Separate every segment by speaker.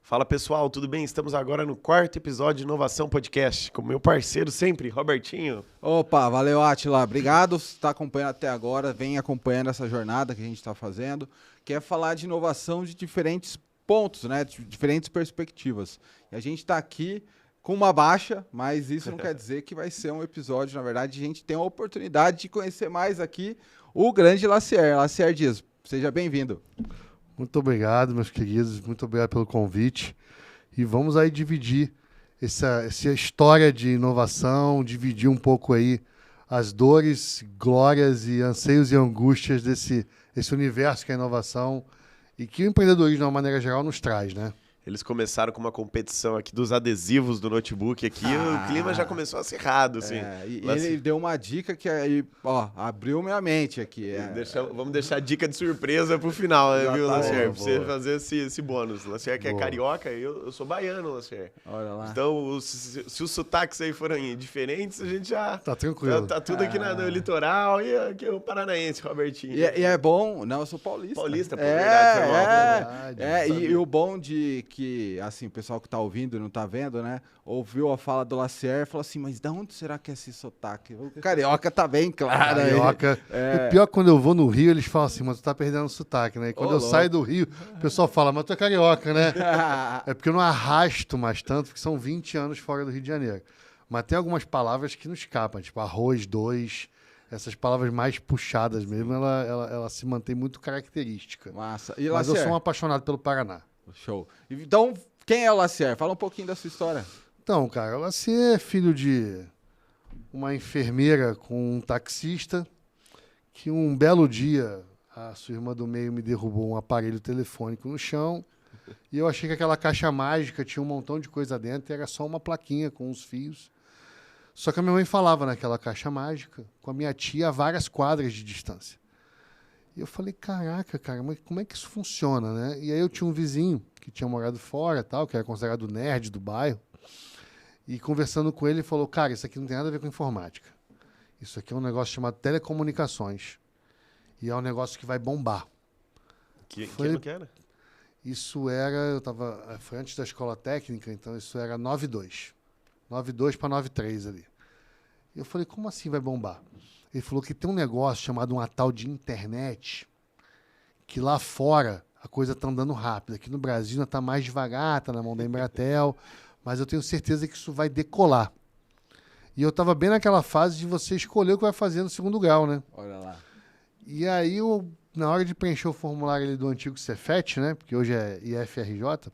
Speaker 1: Fala pessoal, tudo bem? Estamos agora no 4º episódio de Inovação Podcast, com meu parceiro sempre, Robertinho.
Speaker 2: Opa, valeu Átila, obrigado por estar acompanhando até agora, vem acompanhando essa jornada que a gente está fazendo, que é falar de inovação de diferentes pontos, né, de diferentes perspectivas. E a gente está aqui com uma baixa, mas isso não quer dizer que vai ser um episódio, na verdade a gente tem a oportunidade de conhecer mais aqui o grande Lacier Dias, seja bem-vindo.
Speaker 3: Muito obrigado, meus queridos. Muito obrigado pelo convite. E vamos aí dividir essa história de inovação, dividir um pouco aí as dores, glórias e anseios e angústias desse universo que é a inovação e que o empreendedorismo, de uma maneira geral, nos traz, né?
Speaker 1: Eles começaram com uma competição aqui dos adevos do notebook aqui, o clima já começou acirrado, assim.
Speaker 2: E ele deu uma dica que aí, ó, abriu minha mente aqui.
Speaker 1: Vamos deixar a dica de surpresa pro final, né, viu, Lacier?
Speaker 3: Boa,
Speaker 1: Pra você
Speaker 3: boa.
Speaker 1: fazer esse bônus. Lacier que é
Speaker 3: Boa.
Speaker 1: carioca, eu sou baiano, Lacier.
Speaker 2: Olha lá.
Speaker 1: Então, se os sotaques aí forem diferentes, a gente já...
Speaker 3: Tá tranquilo.
Speaker 1: Tá tudo aqui no litoral e aqui é o paranaense, Robertinho.
Speaker 2: E é bom, não, eu sou paulista.
Speaker 1: Paulista, pô, verdade, foi mal.
Speaker 3: Verdade,
Speaker 2: E o bom de que, assim, o pessoal que tá ouvindo e não tá vendo, né, ouviu a fala do Lacier e falou assim, mas de onde será que é esse sotaque? O carioca tá bem claro aí.
Speaker 3: Carioca. O pior é que quando eu vou no Rio, eles falam assim, mas tu tá perdendo o sotaque, né? E quando eu
Speaker 2: louco.
Speaker 3: saio do Rio, o pessoal fala, mas tu é carioca, né? É porque eu não arrasto mais tanto, porque são 20 anos fora do Rio de Janeiro. Mas tem algumas palavras que não escapam, tipo arroz, dois, essas palavras mais puxadas mesmo, ela se mantém muito característica.
Speaker 2: Massa. E
Speaker 3: Mas eu
Speaker 2: Lacier?
Speaker 3: sou um apaixonado pelo Paraná.
Speaker 2: Show. Então, quem é o Lacier? Fala um pouquinho da sua história.
Speaker 3: Então, cara, você é filho de uma enfermeira com um taxista que um belo dia a sua irmã do meio me derrubou um aparelho telefônico no chão e eu achei que aquela caixa mágica tinha um montão de coisa dentro e era só uma plaquinha com os fios. Só que a minha mãe falava naquela caixa mágica com a minha tia a várias quadras de distância. E eu falei, caraca, cara, mas como é que isso funciona, né? E aí eu tinha um vizinho que tinha morado fora, tal, que era considerado o nerd do bairro. E conversando com ele, ele falou, cara, isso aqui não tem nada a ver com informática. Isso aqui é um negócio chamado telecomunicações. E é um negócio que vai bombar.
Speaker 1: Que
Speaker 3: Foi-
Speaker 1: ano que era?
Speaker 3: Isso era, foi antes da escola técnica, então isso era 92. 92 para 93 ali. E eu falei, como assim vai bombar? Ele falou que tem um negócio chamado uma tal de internet, que lá fora a coisa está andando rápido. Aqui no Brasil ainda está mais devagar, está na mão da Embratel, mas eu tenho certeza que isso vai decolar. E eu estava bem naquela fase de você escolher o que vai fazer no segundo grau, né?
Speaker 2: Olha lá.
Speaker 3: E aí, na hora de preencher o formulário ali do antigo Cefet, né? Porque hoje é IFRJ,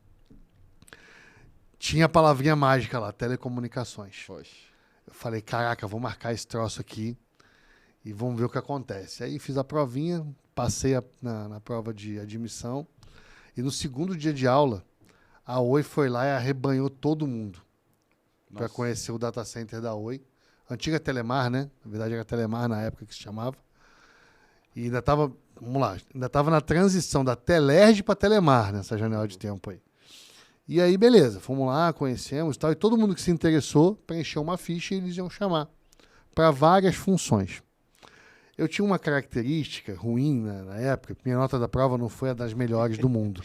Speaker 3: tinha a palavrinha mágica lá, telecomunicações.
Speaker 2: Poxa.
Speaker 3: Eu falei, caraca, vou marcar esse troço aqui e vamos ver o que acontece. Aí fiz a provinha, passei na prova de admissão e no segundo dia de aula, a Oi foi lá e arrebanhou todo mundo para
Speaker 2: Nossa.
Speaker 3: conhecer o data center da Oi. Antiga Telemar, né? Na verdade era Telemar na época que se chamava. E ainda estava, vamos lá, ainda estava na transição da Telerge para Telemar nessa janela de tempo aí. E aí, beleza, fomos lá, conhecemos e tal, e todo mundo que se interessou preencheu uma ficha e eles iam chamar para várias funções. Eu tinha uma característica ruim na época, minha nota da prova não foi a das melhores do mundo.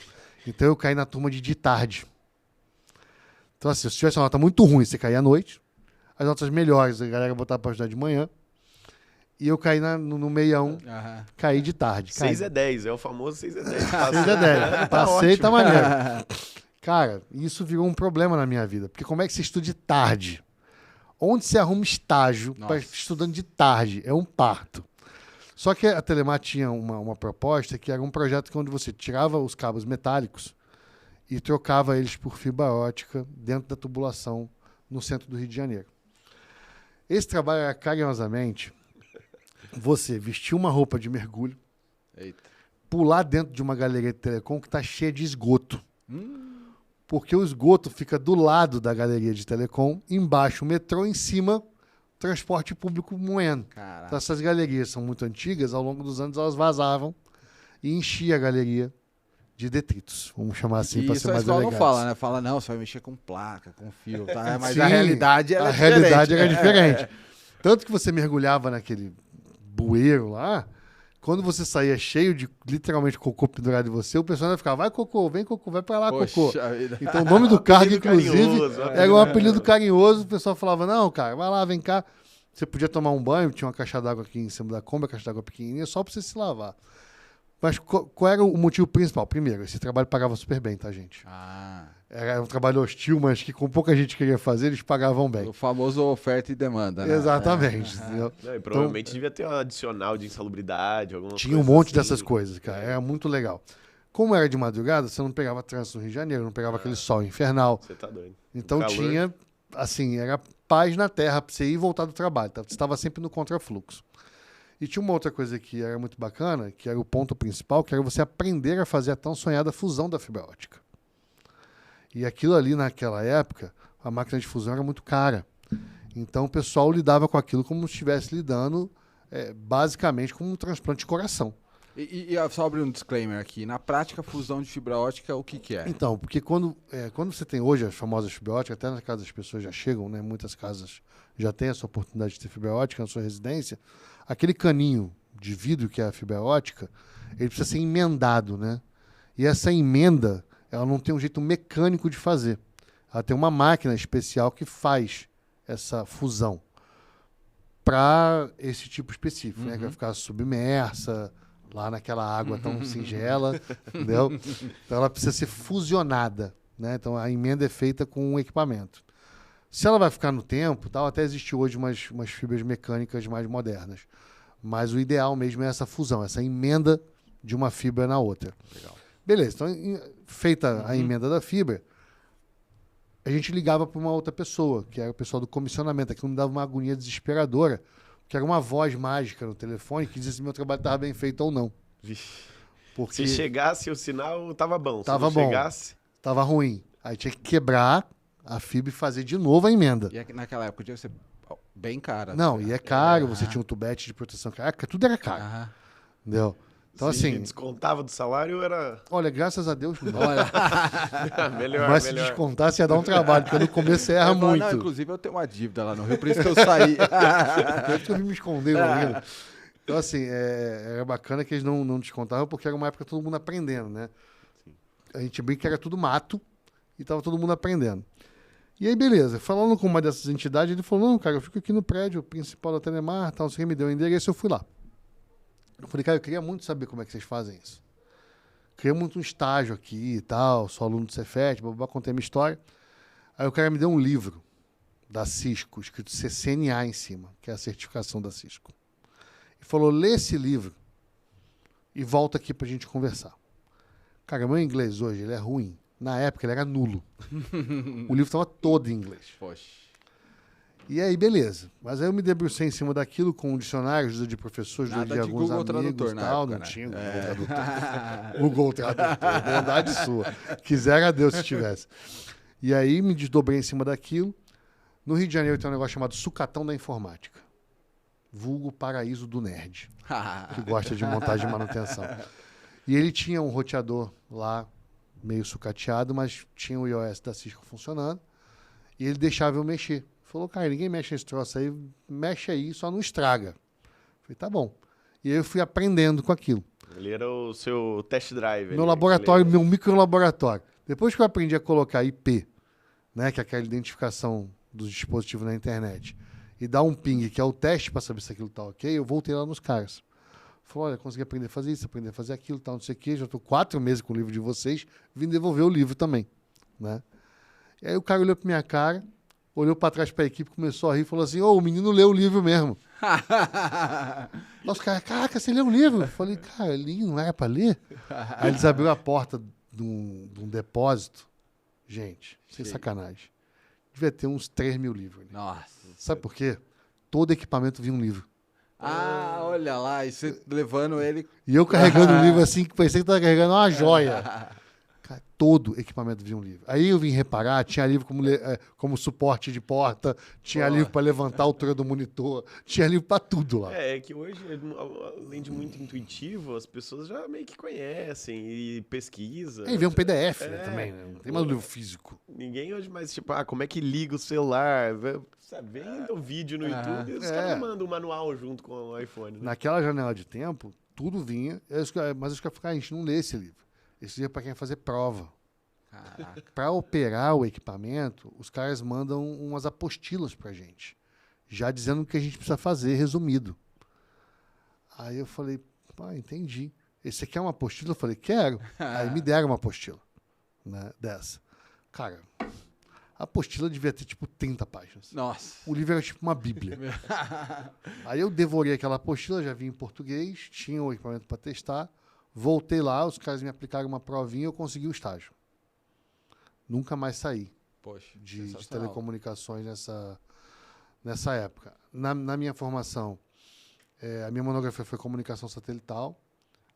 Speaker 3: Então eu caí na turma de tarde. Então assim, se tivesse uma nota muito ruim, você caía à noite, as notas melhores a galera botava para estudar de manhã, e eu caí no meião,
Speaker 2: Aham.
Speaker 3: caí de tarde.
Speaker 1: 6 é 10, é o famoso 6 é 10.
Speaker 3: 6 é 10. Passei,
Speaker 1: ótimo.
Speaker 3: tá maneiro. Cara, isso virou um problema na minha vida. Porque como é que você estuda de tarde? Onde você arruma estágio para
Speaker 2: Nossa.
Speaker 3: estudando de tarde? É um parto. Só que a Telemar tinha uma proposta que era um projeto onde você tirava os cabos metálicos e trocava eles por fibra ótica dentro da tubulação no centro do Rio de Janeiro. Esse trabalho era carinhosamente você vestir uma roupa de mergulho,
Speaker 2: Eita.
Speaker 3: pular dentro de uma galeria de telecom que está cheia de esgoto. Porque o esgoto fica do lado da galeria de telecom, embaixo o metrô, em cima transporte público moendo.
Speaker 2: Caraca.
Speaker 3: Então essas galerias são muito antigas, ao longo dos anos elas vazavam e enchia a galeria de detritos, vamos chamar assim,
Speaker 2: E
Speaker 3: para
Speaker 2: isso
Speaker 3: ser
Speaker 2: a
Speaker 3: mais
Speaker 2: escola não
Speaker 3: elegantes.
Speaker 2: fala, né? Fala, não, você vai mexer com placa, com fio, tá? Mas
Speaker 3: Sim,
Speaker 2: a realidade era
Speaker 3: a
Speaker 2: diferente.
Speaker 3: realidade era diferente. Tanto que você mergulhava naquele bueiro lá, Quando você saía cheio de, literalmente, cocô pendurado em você, o pessoal ia ficar, vai cocô, vai pra lá, cocô.
Speaker 2: Vida.
Speaker 3: Então o nome do cargo, inclusive,
Speaker 1: carinhoso,
Speaker 3: era um apelido carinhoso. O pessoal falava, não, cara, vai lá, vem cá. Você podia tomar um banho, tinha uma caixa d'água aqui em cima da Kombi, a caixa d'água pequenininha, só pra você se lavar. Mas qual era o motivo principal? Primeiro, esse trabalho pagava super bem, tá, gente? Era um trabalho hostil, mas que com pouca gente queria fazer, eles pagavam bem.
Speaker 2: O famoso oferta e demanda, né?
Speaker 3: Exatamente. Entendeu?
Speaker 1: Não, e provavelmente devia ter um adicional de insalubridade, alguma
Speaker 3: Tinha um
Speaker 1: coisa
Speaker 3: monte
Speaker 1: assim.
Speaker 3: dessas coisas, cara. Era muito legal. Como era de madrugada, você não pegava trânsito no Rio de Janeiro, não pegava aquele sol infernal.
Speaker 1: Você tá doido.
Speaker 3: Então
Speaker 1: Calor.
Speaker 3: tinha, assim, era paz na terra pra você ir e voltar do trabalho. Tá? Você estava sempre no contrafluxo. E tinha uma outra coisa que era muito bacana, que era o ponto principal, que era você aprender a fazer a tão sonhada fusão da fibra ótica. E aquilo ali, naquela época, a máquina de fusão era muito cara. Então o pessoal lidava com aquilo como se estivesse lidando, basicamente, com um transplante de coração.
Speaker 2: E só abrir um disclaimer aqui. Na prática, fusão de fibra ótica, o que é?
Speaker 3: Então, porque quando você tem hoje as famosas fibra ótica, até nas casas as pessoas já chegam, né? Muitas casas já têm essa oportunidade de ter fibra ótica na sua residência. Aquele caninho de vidro que é a fibra ótica, ele precisa ser emendado, né? E essa emenda, ela não tem um jeito mecânico de fazer. Ela tem uma máquina especial que faz essa fusão para esse tipo específico, né? Que vai ficar submersa lá naquela água tão singela, entendeu? Então ela precisa ser fusionada, né? Então a emenda é feita com um equipamento. Se ela vai ficar no tempo, tal, até existe hoje umas fibras mecânicas mais modernas. Mas o ideal mesmo é essa fusão, essa emenda de uma fibra na outra.
Speaker 2: Legal.
Speaker 3: Beleza, então feita a emenda da fibra, a gente ligava para uma outra pessoa, que era o pessoal do comissionamento. Aquilo me dava uma agonia desesperadora, que era uma voz mágica no telefone que dizia se meu trabalho estava bem feito ou não.
Speaker 1: Vixe.
Speaker 3: Porque
Speaker 1: Se chegasse o sinal, tava bom.
Speaker 3: Tava
Speaker 1: Se não
Speaker 3: bom.
Speaker 1: chegasse...
Speaker 3: estava ruim. Aí tinha que quebrar a fibra e fazer de novo a emenda.
Speaker 2: E naquela época devia ser bem cara.
Speaker 3: Não, e é caro, você tinha um tubete de proteção caraca, tudo era caro,
Speaker 2: Aham.
Speaker 3: entendeu? Então,
Speaker 1: se
Speaker 3: assim,
Speaker 1: descontava do salário, era...
Speaker 3: olha, graças a Deus, não.
Speaker 1: melhor,
Speaker 3: Mas se
Speaker 1: melhor.
Speaker 3: descontasse ia dar um trabalho, porque no começo você erra
Speaker 2: Eu falo,
Speaker 3: muito.
Speaker 2: não, inclusive eu tenho uma dívida lá no Rio, por isso que eu saí.
Speaker 3: Por isso que eu vim me esconder no Rio. Então, assim, era bacana que eles não descontavam, porque era uma época todo mundo aprendendo, né? A gente brinca que era tudo mato e tava todo mundo aprendendo. E aí, beleza. Falando com uma dessas entidades, ele falou, não, cara, eu fico aqui no prédio principal da Telemar, tal, você me deu o endereço, eu fui lá. Eu falei, cara, eu queria muito saber como é que vocês fazem isso. Queria muito um estágio aqui e tal, sou aluno do Cefet, contei a minha história. Aí o cara me deu um livro da Cisco, escrito CCNA em cima, que é a certificação da Cisco. E falou, lê esse livro e volta aqui pra gente conversar. Cara, meu inglês hoje, ele é ruim. Na época, ele era nulo. O livro estava todo em inglês.
Speaker 2: Poxa.
Speaker 3: E aí, beleza. Mas aí eu me debrucei em cima daquilo com um dicionário, ajuda de professores, ajuda de
Speaker 2: Nada de
Speaker 3: alguns
Speaker 2: Google
Speaker 3: amigos
Speaker 2: Tradutor
Speaker 3: e
Speaker 2: na
Speaker 3: tal.
Speaker 2: época,
Speaker 3: Não
Speaker 2: né?
Speaker 3: tinha Google Tradutor. Google Tradutor, bondade sua. Quisera Deus se tivesse. E aí me desdobrei em cima daquilo. No Rio de Janeiro tem um negócio chamado Sucatão da Informática. Vulgo Paraíso do Nerd, que gosta de montagem e manutenção. E ele tinha um roteador lá, meio sucateado, mas tinha o iOS da Cisco funcionando. E ele deixava eu mexer. Falou, cara, ninguém mexe nesse troço aí, mexe aí, só não estraga. Falei, tá bom. E aí eu fui aprendendo com aquilo.
Speaker 1: Ele era o seu test drive.
Speaker 3: Meu laboratório, meu microlaboratório. Depois que eu aprendi a colocar IP, né, que é aquela identificação dos dispositivos na internet, e dar um ping, que é o teste para saber se aquilo tá ok, eu voltei lá nos caras. Falei, olha, consegui aprender a fazer isso, aprender a fazer aquilo, tal, não sei o quê. Já estou 4 meses com o livro de vocês, vim devolver o livro também, né? E aí o cara olhou para minha cara, olhou para trás para a equipe, começou a rir e falou assim, ô, o menino leu o livro mesmo. Nossa, cara, caraca, você leu o livro? Eu falei, cara, li, não era para ler? Aí eles abriram a porta de um depósito. Gente, sem sacanagem. Devia ter uns 3 mil livros ali.
Speaker 2: Nossa.
Speaker 3: Sabe por quê? Todo equipamento vinha um livro.
Speaker 2: Ah, olha lá, e você levando ele...
Speaker 3: E eu carregando um livro assim, que parecia que estava carregando uma joia. Cara, todo equipamento vinha um livro. Aí eu vim reparar, tinha livro como suporte de porta, tinha livro para levantar a altura do monitor, tinha livro para tudo lá.
Speaker 1: É que hoje, além de muito intuitivo, as pessoas já meio que conhecem e pesquisam.
Speaker 3: Aí vem um PDF também, né? Não tem mais um livro físico.
Speaker 1: Ninguém hoje mais, tipo, como é que liga o celular? Sabe, vem o vídeo no YouTube e os caras mandam o manual junto com o iPhone. Né?
Speaker 3: Naquela janela de tempo, tudo vinha. Mas os caras falaram, a gente não lê esse livro. Esse livro é para quem vai fazer prova.
Speaker 2: Caraca.
Speaker 3: Para operar o equipamento, os caras mandam umas apostilas pra gente, já dizendo o que a gente precisa fazer, resumido. Aí eu falei, entendi. Esse aqui é uma apostila? Eu falei, quero. Aí me deram uma apostila, né, dessa. Cara, a apostila devia ter tipo 30 páginas.
Speaker 2: Nossa.
Speaker 3: O livro era tipo uma bíblia. Aí eu devorei aquela apostila, já vi em português, tinha o equipamento para testar, voltei lá, os caras me aplicaram uma provinha e eu consegui o estágio. Nunca mais saí
Speaker 2: Poxa,
Speaker 3: de
Speaker 2: sensacional.
Speaker 3: telecomunicações nessa época. Na minha formação, a minha monografia foi comunicação satelital.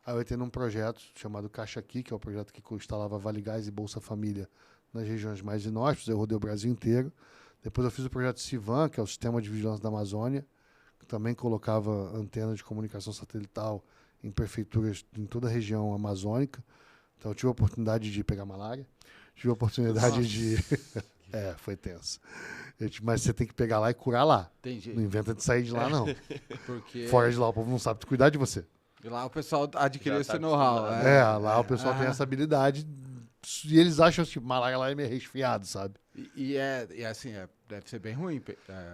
Speaker 3: Aí eu entrei num projeto chamado Caixa Aqui, que é o projeto que instalava Vale Gás e Bolsa Família nas regiões mais inóspitas. Eu rodei o Brasil inteiro. Depois eu fiz o projeto CIVAN, que é o Sistema de Vigilância da Amazônia, que também colocava antena de comunicação satelital em prefeituras em toda a região amazônica. Então eu tive a oportunidade de pegar malária. Tive a oportunidade de... foi tenso. Mas você tem que pegar lá e curar lá.
Speaker 2: Entendi.
Speaker 3: Não inventa de sair de lá, não.
Speaker 2: Porque
Speaker 3: Fora de lá, o povo não sabe cuidar de você.
Speaker 2: e lá o pessoal adquiriu
Speaker 1: Já
Speaker 2: esse
Speaker 1: tá
Speaker 2: know-how.
Speaker 1: acostumado.
Speaker 3: Lá o pessoal tem essa habilidade e eles acham que malária lá é meio resfriado, sabe?
Speaker 2: E assim, deve ser bem ruim.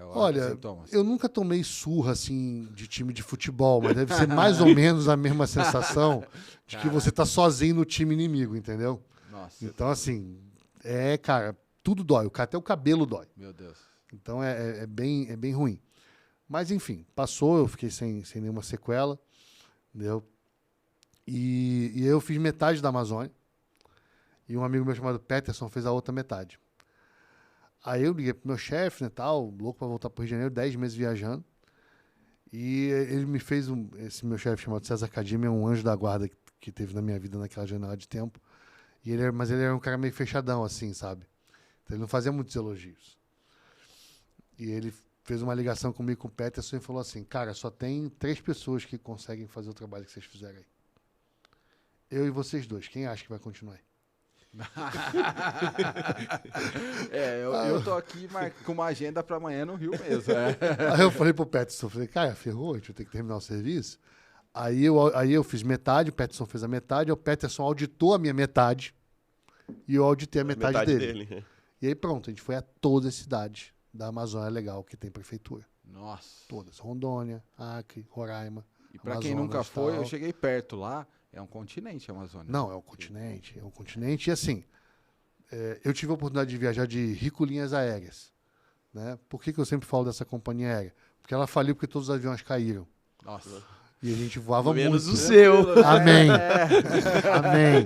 Speaker 3: Olha,
Speaker 2: os sintomas.
Speaker 3: eu nunca tomei surra, assim, de time de futebol, mas deve ser mais ou menos a mesma sensação de que você tá sozinho no time inimigo, entendeu?
Speaker 2: Nossa,
Speaker 3: Então, assim, cara, tudo dói, até o cabelo dói.
Speaker 2: meu Deus.
Speaker 3: Então é bem ruim. Mas enfim, passou, eu fiquei sem nenhuma sequela, entendeu? E eu fiz metade da Amazônia. E um amigo meu chamado Peterson fez a outra metade. Aí eu liguei pro meu chefe, né, tal, louco pra voltar pro Rio de Janeiro, 10 meses viajando. E ele me fez esse meu chefe chamado César Cadime, é um anjo da guarda que teve na minha vida naquela janela de tempo. Mas ele era um cara meio fechadão, assim, sabe? Então ele não fazia muitos elogios. E ele fez uma ligação comigo com o Peterson e falou assim, cara, só tem 3 pessoas que conseguem fazer o trabalho que vocês fizeram aí. Eu e vocês dois, quem acha que vai continuar aí?
Speaker 2: Eu tô aqui com uma agenda pra amanhã no Rio mesmo.
Speaker 3: Aí eu falei pro Peterson, falei, cara, ferrou, a gente vai ter que terminar o serviço. Aí eu fiz metade, o Peterson fez a metade, o Peterson auditou a minha metade e eu auditei a metade dele. E aí pronto, a gente foi a todas as cidades da Amazônia Legal que tem prefeitura.
Speaker 2: Nossa.
Speaker 3: Todas, Rondônia, Acre, Roraima.
Speaker 2: E pra quem
Speaker 3: Amazonas,
Speaker 2: nunca foi,
Speaker 3: tal.
Speaker 2: eu cheguei perto lá. É um continente a Amazônia.
Speaker 3: Não, é um continente. E assim, eu tive a oportunidade de viajar de Rico Linhas Aéreas. Né? Por que eu sempre falo dessa companhia aérea? Porque ela faliu porque todos os aviões caíram.
Speaker 2: Nossa.
Speaker 3: E a gente voava
Speaker 1: Menos
Speaker 3: muito.
Speaker 1: o seu.
Speaker 3: Amém. Amém.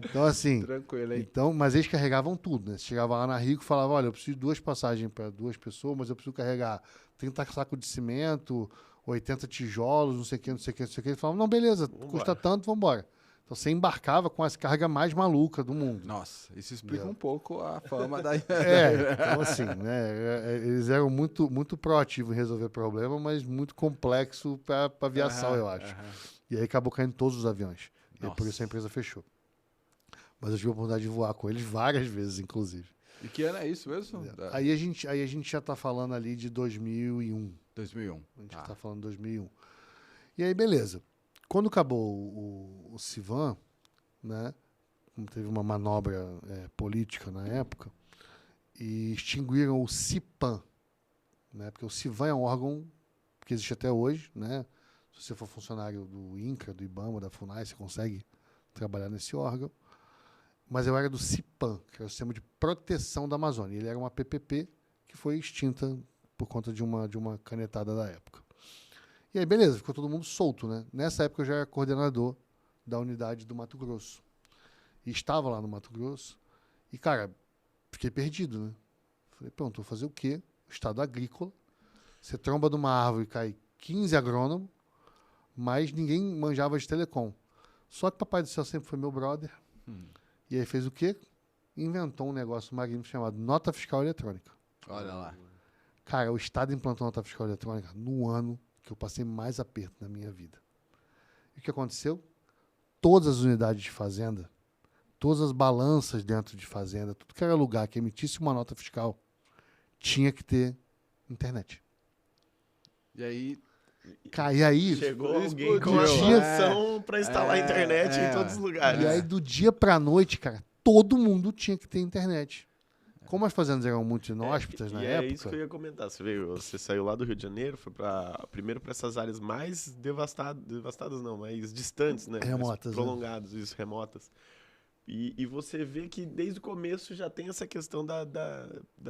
Speaker 3: Então, assim.
Speaker 2: Tranquilo, hein?
Speaker 3: Então, mas eles carregavam tudo, né? Você chegava lá na Rico e falava, olha, eu preciso de 2 passagens para 2 pessoas, mas eu preciso carregar 30 sacos de cimento, 80 tijolos, não sei o que. Eles falavam, não, beleza, custa tanto, vamos embora. Então você embarcava com as cargas mais malucas do mundo.
Speaker 2: Nossa, isso explica um pouco a fama da...
Speaker 3: Então assim, né? Eles eram muito, muito proativos em resolver problema, mas muito complexo para aviação, eu acho. E aí acabou caindo todos os aviões. E por isso a empresa fechou. Mas eu tive a oportunidade de voar com eles várias vezes, inclusive.
Speaker 2: E que ano é isso mesmo?
Speaker 3: Aí a gente já está falando ali de 2001.
Speaker 2: 2001.
Speaker 3: A gente está falando de 2001. E aí, beleza. Quando acabou o CIVAN, né, teve uma manobra política na época, e extinguiram o CIPAM, né, porque o CIVAN é um órgão que existe até hoje. Né, se você for funcionário do INCRA, do IBAMA, da FUNAI, você consegue trabalhar nesse órgão. Mas eu era do CIPAM, que era o Sistema de Proteção da Amazônia. Ele era uma PPP que foi extinta por conta de uma canetada da época. E aí, beleza, ficou todo mundo solto, né? Nessa época eu já era coordenador da unidade do Mato Grosso. E estava lá no Mato Grosso. E, cara, fiquei perdido, né? Falei, pronto, vou fazer o quê? Estado agrícola. Você tromba de uma árvore e cai 15 agrônomos, mas ninguém manjava de telecom. Só que Papai do Céu sempre foi meu brother. E aí fez o quê? Inventou um negócio magnífico chamado nota fiscal eletrônica.
Speaker 2: Olha lá.
Speaker 3: Cara, o Estado implantou nota fiscal eletrônica no ano que eu passei mais aperto na minha vida. E o que aconteceu? Todas as unidades de fazenda, todas as balanças dentro de fazenda, tudo que era lugar que emitisse uma nota fiscal, tinha que ter internet.
Speaker 2: E aí,
Speaker 3: Cara, e aí...
Speaker 1: Chegou alguém
Speaker 2: explodiu.
Speaker 1: com a
Speaker 3: Tinha-
Speaker 1: solução pra instalar a internet em todos os lugares.
Speaker 3: E aí, do dia pra noite, cara, todo mundo tinha que ter internet. Como as fazendas eram muito inóspitas na
Speaker 1: e é isso que eu
Speaker 3: época...
Speaker 1: ia comentar. Você saiu lá do Rio de Janeiro, foi primeiro para essas áreas mais devastadas não, mais distantes, né?
Speaker 3: Remotas,
Speaker 1: Mais prolongadas, isso, remotas. E você vê que desde o começo já tem essa questão da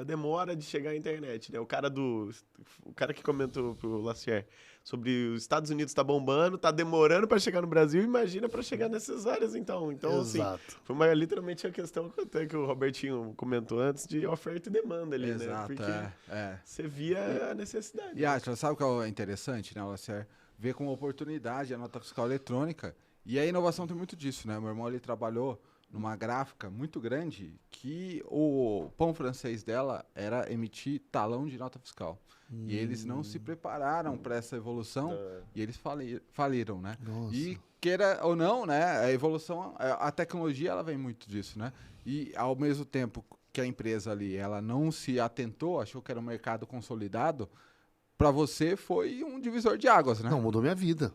Speaker 1: demora de chegar à internet, né? O cara que comentou pro Lacier sobre os Estados Unidos tá bombando, tá demorando para chegar no Brasil, imagina para chegar nessas áreas então. Então,
Speaker 3: Exato.
Speaker 1: assim, foi literalmente a questão até que o Robertinho comentou antes de oferta e demanda ali, né?
Speaker 2: Exato,
Speaker 1: Porque
Speaker 2: é.
Speaker 1: você via a necessidade.
Speaker 2: E Atila, sabe o que é interessante, né, Lacer? Ver como oportunidade a nota fiscal eletrônica. E a inovação tem muito disso, né? Meu irmão, ele trabalhou numa gráfica muito grande que o pão francês dela era emitir talão de nota fiscal. E eles não se prepararam para essa evolução e eles faliram, né?
Speaker 3: Nossa.
Speaker 2: E queira ou não, né? A evolução, a tecnologia, ela vem muito disso, né? E ao mesmo tempo que a empresa ali, ela não se atentou, achou que era um mercado consolidado, para você foi um divisor de águas, né?
Speaker 3: Não, mudou minha vida.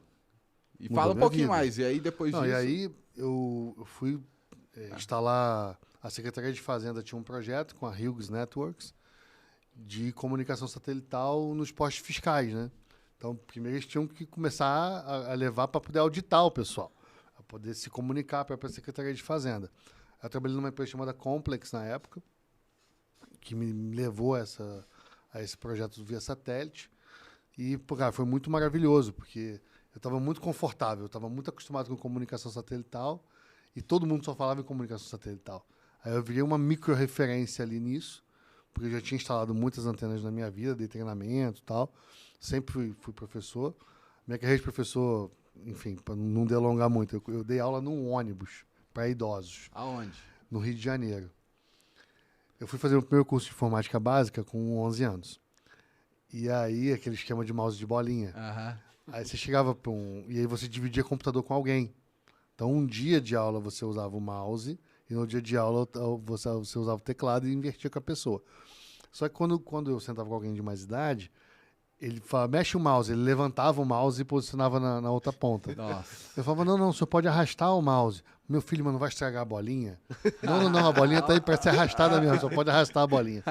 Speaker 2: E
Speaker 3: mudou
Speaker 2: fala um
Speaker 3: minha
Speaker 2: pouquinho
Speaker 3: vida.
Speaker 2: mais. E aí depois
Speaker 3: Não,
Speaker 2: disso...
Speaker 3: e aí eu fui instalar... A Secretaria de Fazenda tinha um projeto com a Hughes Networks de comunicação satelital nos postos fiscais, né? Então, primeiro eles tinham que começar a levar para poder auditar o pessoal, para poder se comunicar para a Secretaria de Fazenda. Eu trabalhei numa empresa chamada Complex na época, que me levou a esse projeto via satélite. E, pô, cara, foi muito maravilhoso, porque eu estava muito confortável, eu estava muito acostumado com comunicação satelital e todo mundo só falava em comunicação satelital. Aí eu virei uma micro-referência ali nisso, porque eu já tinha instalado muitas antenas na minha vida, dei treinamento e tal. Sempre fui professor. Minha carreira de professor, enfim, para não delongar muito, eu dei aula num ônibus para idosos,
Speaker 2: Aonde?
Speaker 3: no Rio de Janeiro. Eu fui fazer o primeiro curso de informática básica com 11 anos. E aí, aquele esquema de mouse de bolinha.
Speaker 2: Aham.
Speaker 3: Aí você chegava para e aí você dividia computador com alguém. Então, um dia de aula você usava o mouse e no dia de aula você usava o teclado e invertia com a pessoa. Só que quando eu sentava com alguém de mais idade, ele falava, mexe o mouse. Ele levantava o mouse e posicionava na outra ponta.
Speaker 2: Nossa.
Speaker 3: Eu falava, não, o senhor pode arrastar o mouse. Meu filho, mas não vai estragar a bolinha? Não, a bolinha tá aí para ser arrastada mesmo, só pode arrastar a bolinha.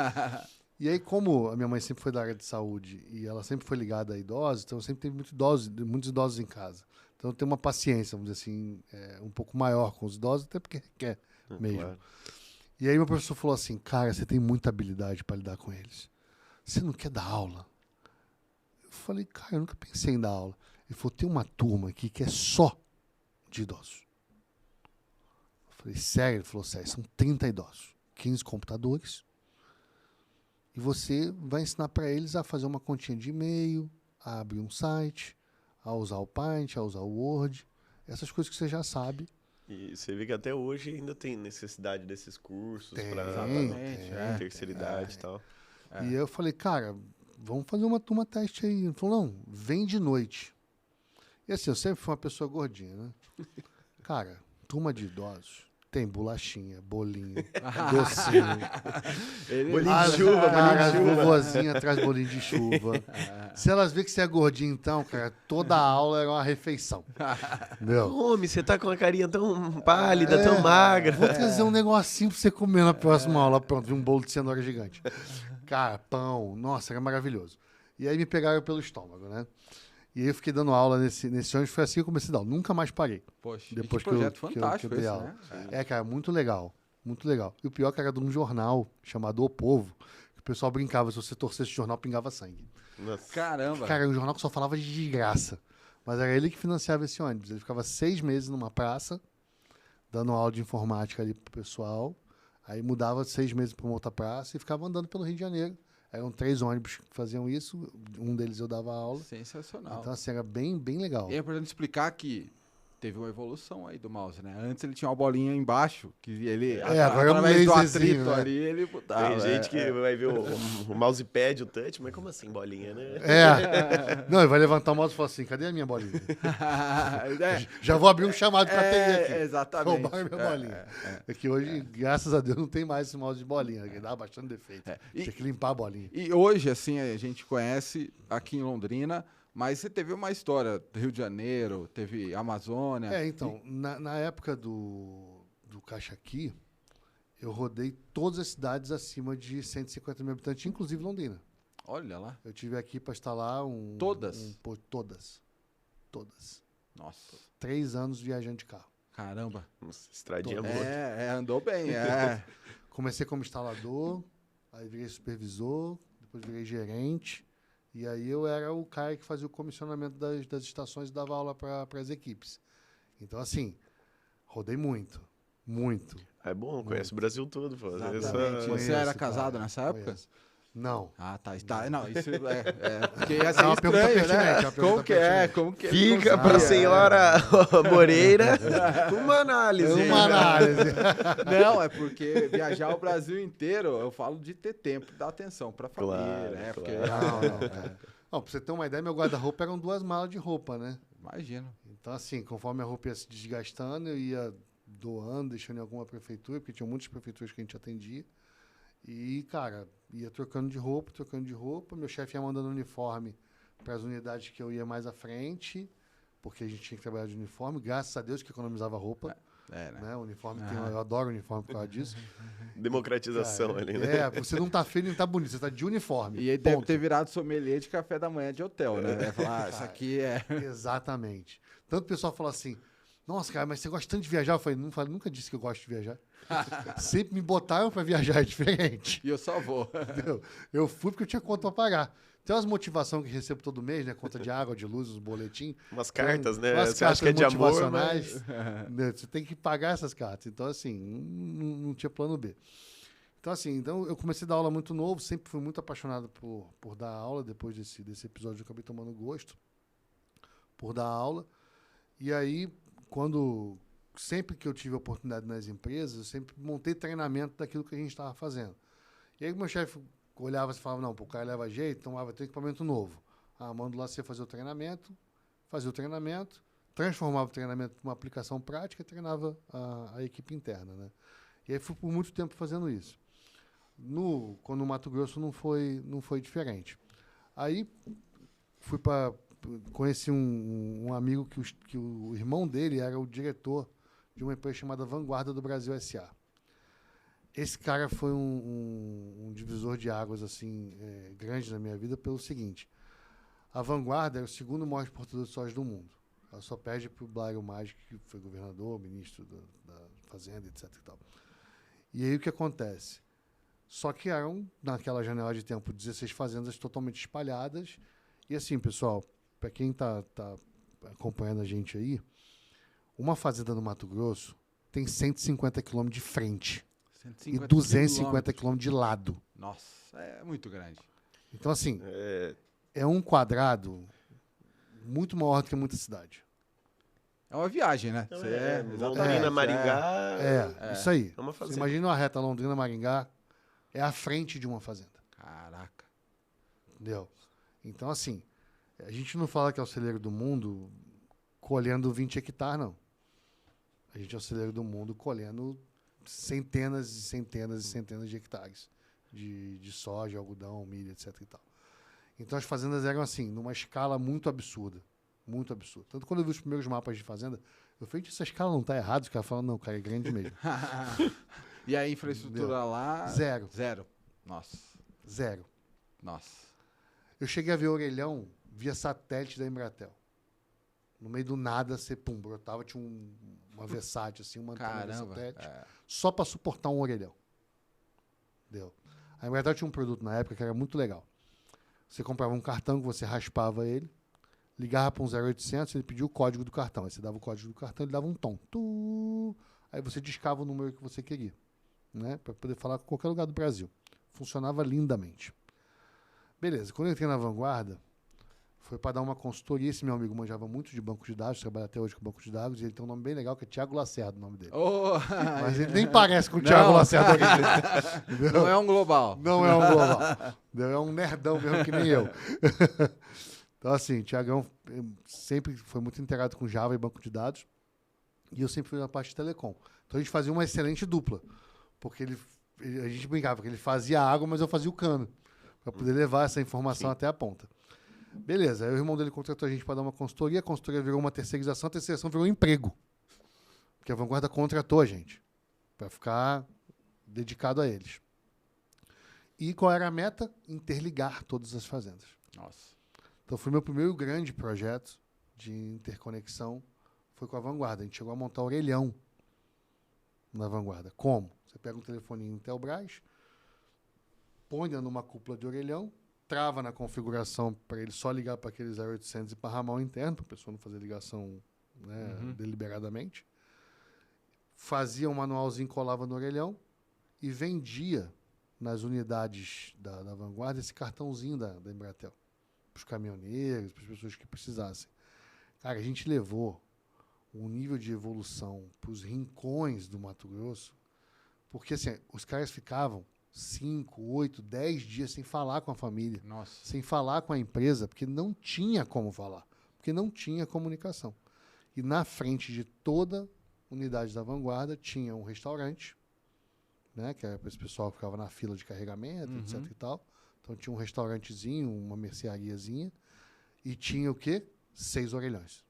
Speaker 3: E aí, como a minha mãe sempre foi da área de saúde e ela sempre foi ligada a idosos, então sempre teve muitos idosos em casa. Então eu tenho uma paciência, vamos dizer assim, um pouco maior com os idosos, até porque requer mesmo.
Speaker 1: Claro.
Speaker 3: E aí meu professor falou assim, cara, você tem muita habilidade para lidar com eles. Você não quer dar aula? Eu falei, cara, eu nunca pensei em dar aula. Ele falou, tem uma turma aqui que é só de idosos. Eu falei, sério? Ele falou, sério, são 30 idosos, 15 computadores. E você vai ensinar para eles a fazer uma continha de e-mail, a abrir um site, a usar o Paint, a usar o Word, essas coisas que você já sabe.
Speaker 1: E você vê que até hoje ainda tem necessidade desses cursos para
Speaker 2: Exatamente,
Speaker 1: terceira idade e tal.
Speaker 3: E aí eu falei, cara, vamos fazer uma turma teste aí. Ele falou, não, vem de noite. E assim, eu sempre fui uma pessoa gordinha, né? Cara, turma de idosos tem bolachinha, bolinho, docinho.
Speaker 1: Bolinho de chuva,
Speaker 3: Cara, as
Speaker 1: bolinho de chuva.
Speaker 3: vovozinhas traz bolinho de chuva. Se elas verem que você é gordinho, então, cara, toda a aula é uma refeição. Meu.
Speaker 1: Homem, você tá com uma carinha tão pálida, tão magra.
Speaker 3: Vou trazer um negocinho pra você comer na próxima aula. Pronto, vi um bolo de cenoura gigante. Cara, pão, nossa, era maravilhoso. E aí me pegaram pelo estômago, né? E aí eu fiquei dando aula nesse ônibus, foi assim que eu comecei a dar aula. Nunca mais parei.
Speaker 2: Poxa,
Speaker 3: Depois
Speaker 2: que
Speaker 3: que eu-
Speaker 2: projeto
Speaker 3: que eu
Speaker 2: fantástico
Speaker 3: dei
Speaker 2: esse,
Speaker 3: aula.
Speaker 2: né?
Speaker 3: É, cara, muito legal. Muito legal. E o pior é que era de um jornal chamado O Povo, que o pessoal brincava, se você torcesse o jornal, pingava sangue.
Speaker 1: Nossa.
Speaker 2: Caramba.
Speaker 3: Cara, era um jornal que só falava de graça. Mas era ele que financiava esse ônibus. Ele ficava 6 meses numa praça, dando aula de informática ali pro pessoal. Aí mudava 6 meses para uma outra praça e ficava andando pelo Rio de Janeiro. Eram 3 ônibus que faziam isso. Um deles eu dava aula.
Speaker 2: Sensacional.
Speaker 3: Então, assim, era bem, bem legal.
Speaker 2: E é importante explicar que teve uma evolução aí do mouse, né? Antes ele tinha uma bolinha embaixo, que ele,
Speaker 3: agora é um
Speaker 2: através do
Speaker 3: laserzinho,
Speaker 2: atrito
Speaker 3: né?
Speaker 2: ali, ele botava.
Speaker 1: Tem gente que vai ver o mousepad, o touch, mas como assim, bolinha, né?
Speaker 3: É. Não, ele vai levantar o mouse e falar assim, cadê a minha bolinha? Já vou abrir um chamado pra atender aqui.
Speaker 2: Exatamente.
Speaker 3: Roubaram minha bolinha. É que hoje, graças a Deus, não tem mais esse mouse de bolinha, né? Que dá bastante defeito.
Speaker 2: E-
Speaker 3: Tem que limpar a bolinha.
Speaker 2: E hoje, assim, a gente conhece aqui em Londrina Mas você teve uma história, Rio de Janeiro, teve Amazônia.
Speaker 3: Então, na época do Caixa Aqui, eu rodei todas as cidades acima de 150 mil habitantes, inclusive Londrina.
Speaker 2: Olha lá.
Speaker 3: Eu tive aqui para instalar
Speaker 2: Todas?
Speaker 3: Todas. Todas.
Speaker 2: Nossa.
Speaker 3: 3 anos viajando de carro.
Speaker 2: Caramba.
Speaker 1: Nossa, estradinha boa.
Speaker 2: Andou bem,
Speaker 3: Comecei como instalador, aí virei supervisor, depois virei gerente. E aí eu era o cara que fazia o comissionamento das estações e dava aula para as equipes. Então, assim, rodei muito. Muito.
Speaker 1: É bom, conhece o Brasil todo, pô.
Speaker 2: Exatamente. Você era casado nessa época?
Speaker 3: Conheço. Não.
Speaker 2: Ah, tá. Não, isso porque ia
Speaker 3: É
Speaker 2: ser
Speaker 3: uma pergunta
Speaker 2: estranho, né?
Speaker 3: pertinente, é uma pergunta
Speaker 2: Como que é?
Speaker 3: pertinente.
Speaker 2: Como que ele
Speaker 1: Fica
Speaker 2: conseguia?
Speaker 1: pra senhora Moreira uma análise.
Speaker 3: Uma análise.
Speaker 2: Não, é porque viajar o Brasil inteiro, eu falo de ter tempo, dar atenção pra família,
Speaker 1: Claro,
Speaker 2: né? Porque,
Speaker 3: Não, pra você ter uma ideia, meu guarda-roupa eram 2 malas de roupa, né?
Speaker 2: imagino.
Speaker 3: Então, assim, conforme a roupa ia se desgastando, eu ia doando, deixando em alguma prefeitura, porque tinha muitas prefeituras que a gente atendia. E, cara, ia trocando de roupa. Meu chefe ia mandando uniforme para as unidades que eu ia mais à frente, porque a gente tinha que trabalhar de uniforme. Graças a Deus que economizava roupa.
Speaker 2: Né?
Speaker 3: O uniforme eu adoro uniforme por causa disso.
Speaker 1: Democratização
Speaker 3: Cara,
Speaker 1: ali, né?
Speaker 3: Você não tá feio nem tá bonito, você tá de uniforme.
Speaker 2: E aí deve
Speaker 3: ponto.
Speaker 2: ter virado sommelier de café da manhã de hotel, né? Vai falar, isso aqui é...
Speaker 3: Exatamente. Tanto o pessoal fala assim, nossa, cara, mas você gosta tanto de viajar? Eu falei, nunca disse que eu gosto de viajar. Sempre me botaram para viajar, é diferente.
Speaker 2: E eu só vou.
Speaker 3: Entendeu? Eu fui porque eu tinha conta para pagar. Tem umas motivações que recebo todo mês, né? Conta de água, de luz, os boletins.
Speaker 1: Umas cartas, né?
Speaker 3: Umas
Speaker 1: Você acha que é de amor,
Speaker 3: motivacionais.
Speaker 1: mas...
Speaker 3: Né? Você tem que pagar essas cartas. Então, assim, não tinha plano B. Então, assim, eu comecei a dar aula muito novo, sempre fui muito apaixonado por dar aula. Depois desse episódio, eu acabei tomando gosto por dar aula. E aí, sempre que eu tive oportunidade nas empresas, eu sempre montei treinamento daquilo que a gente estava fazendo. E aí, meu chefe olhava e falava, não, o cara leva jeito, então vai ter equipamento novo. Mando lá você fazer o treinamento, fazia o treinamento, transformava o treinamento numa aplicação prática e treinava a equipe interna, né? E aí fui por muito tempo fazendo isso. Quando o Mato Grosso não foi diferente. Aí conheci um amigo que o irmão dele era o diretor de uma empresa chamada Vanguarda do Brasil S.A. Esse cara foi um divisor de águas assim, grande na minha vida pelo seguinte. A Vanguarda é o segundo maior exportador de soja do mundo. Ela só perde para o Blairo Maggi, que foi governador, ministro da Fazenda, etc. E tal. E aí o que acontece? Só que eram, naquela janela de tempo, 16 fazendas totalmente espalhadas. E assim, pessoal, para quem está acompanhando a gente aí, uma fazenda no Mato Grosso tem 150 km de frente
Speaker 2: 150
Speaker 3: e 250 km de lado.
Speaker 2: Nossa, é muito grande.
Speaker 3: Então, assim, é um quadrado muito maior do que muita cidade.
Speaker 2: É uma viagem, né?
Speaker 1: Londrina, Maringá...
Speaker 3: Isso aí.
Speaker 1: É uma
Speaker 3: Você
Speaker 1: fazenda.
Speaker 3: imagina uma reta Londrina-Maringá, é a frente de uma fazenda.
Speaker 2: Caraca.
Speaker 3: Entendeu? Então, assim, a gente não fala que é o celeiro do mundo colhendo 20 hectares, não. A gente é o celeiro do mundo colhendo centenas e centenas e centenas de hectares de soja, algodão, milho, etc. e tal. Então, as fazendas eram assim, numa escala muito absurda. Muito absurda. Tanto quando eu vi os primeiros mapas de fazenda, eu falei, essa escala não está errada. Os caras falam, não, cara, é grande mesmo.
Speaker 2: E a infraestrutura lá?
Speaker 3: Zero.
Speaker 2: Nossa.
Speaker 3: Zero.
Speaker 2: Nossa.
Speaker 3: Eu cheguei a ver orelhão via satélite da Embratel. No meio do nada, você, brotava, tinha uma Versátil, assim, uma antena de satélite, só para suportar um orelhão. Entendeu? A Embratel tinha um produto na época que era muito legal. Você comprava um cartão que você raspava ele, ligava para um 0800, ele pedia o código do cartão. Aí você dava o código do cartão, ele dava um tom. Aí você discava o número que você queria, né? Para poder falar com qualquer lugar do Brasil. Funcionava lindamente. Beleza, quando eu entrei na Vanguarda, foi para dar uma consultoria. Esse meu amigo manjava muito de banco de dados, trabalha até hoje com banco de dados, e ele tem um nome bem legal, que é Thiago Lacerda, o nome dele. Mas ele nem parece com o Thiago Lacerda.
Speaker 2: Não é um global.
Speaker 3: Não é um global. É um nerdão mesmo, que nem eu. Então, assim, o Thiagão sempre foi muito integrado com Java e banco de dados, e eu sempre fui na parte de telecom. Então, a gente fazia uma excelente dupla, porque a gente brincava, porque ele fazia água, mas eu fazia o cano, para poder levar essa informação até a ponta. Beleza, aí o irmão dele contratou a gente para dar uma consultoria, a consultoria virou uma terceirização, a terceirização virou um emprego. Porque a Vanguarda contratou a gente para ficar dedicado a eles. E qual era a meta? Interligar todas as fazendas.
Speaker 2: Nossa.
Speaker 3: Então foi meu primeiro grande projeto de interconexão, foi com a Vanguarda. A gente chegou a montar orelhão na Vanguarda. Como? Você pega um telefoninho Intelbras, põe numa cúpula de orelhão, trava na configuração para ele só ligar para aqueles 0800 e para ramal interno, para a pessoa não fazer ligação, né, deliberadamente. Fazia um manualzinho, colava no orelhão e vendia nas unidades da Vanguarda esse cartãozinho da Embratel. Para os caminhoneiros, para as pessoas que precisassem. Cara, a gente levou um nível de evolução para os rincões do Mato Grosso, porque assim, os caras ficavam 5, 8, 10 dias sem falar com a família,
Speaker 2: Nossa.
Speaker 3: sem falar com a empresa, porque não tinha como falar, porque não tinha comunicação. E na frente de toda unidade da Vanguarda tinha um restaurante, né, que era para esse pessoal que ficava na fila de carregamento, etc e tal. Então tinha um restaurantezinho, uma merceariazinha, e tinha o quê? 6 orelhões.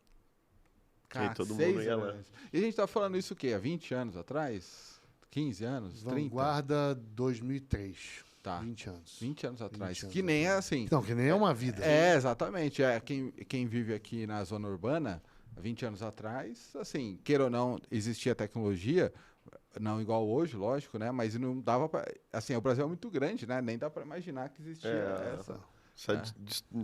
Speaker 1: Aí todo mundo
Speaker 2: 6
Speaker 1: ia lá.
Speaker 2: anos. E a gente tá falando isso o quê? Há 20 anos atrás? 15 anos? 30?
Speaker 3: Vanguarda 2003.
Speaker 2: Tá.
Speaker 3: 20 anos.
Speaker 2: 20 anos atrás.
Speaker 3: 20 anos
Speaker 2: que nem é assim.
Speaker 3: Então, que nem é uma vida.
Speaker 2: É, exatamente. É, quem vive aqui na zona urbana, há 20 anos atrás, assim, queira ou não, existia tecnologia, não igual hoje, lógico, né? Mas não dava pra. Assim, o Brasil é muito grande, né? Nem dá para imaginar que existia essa.
Speaker 1: Essa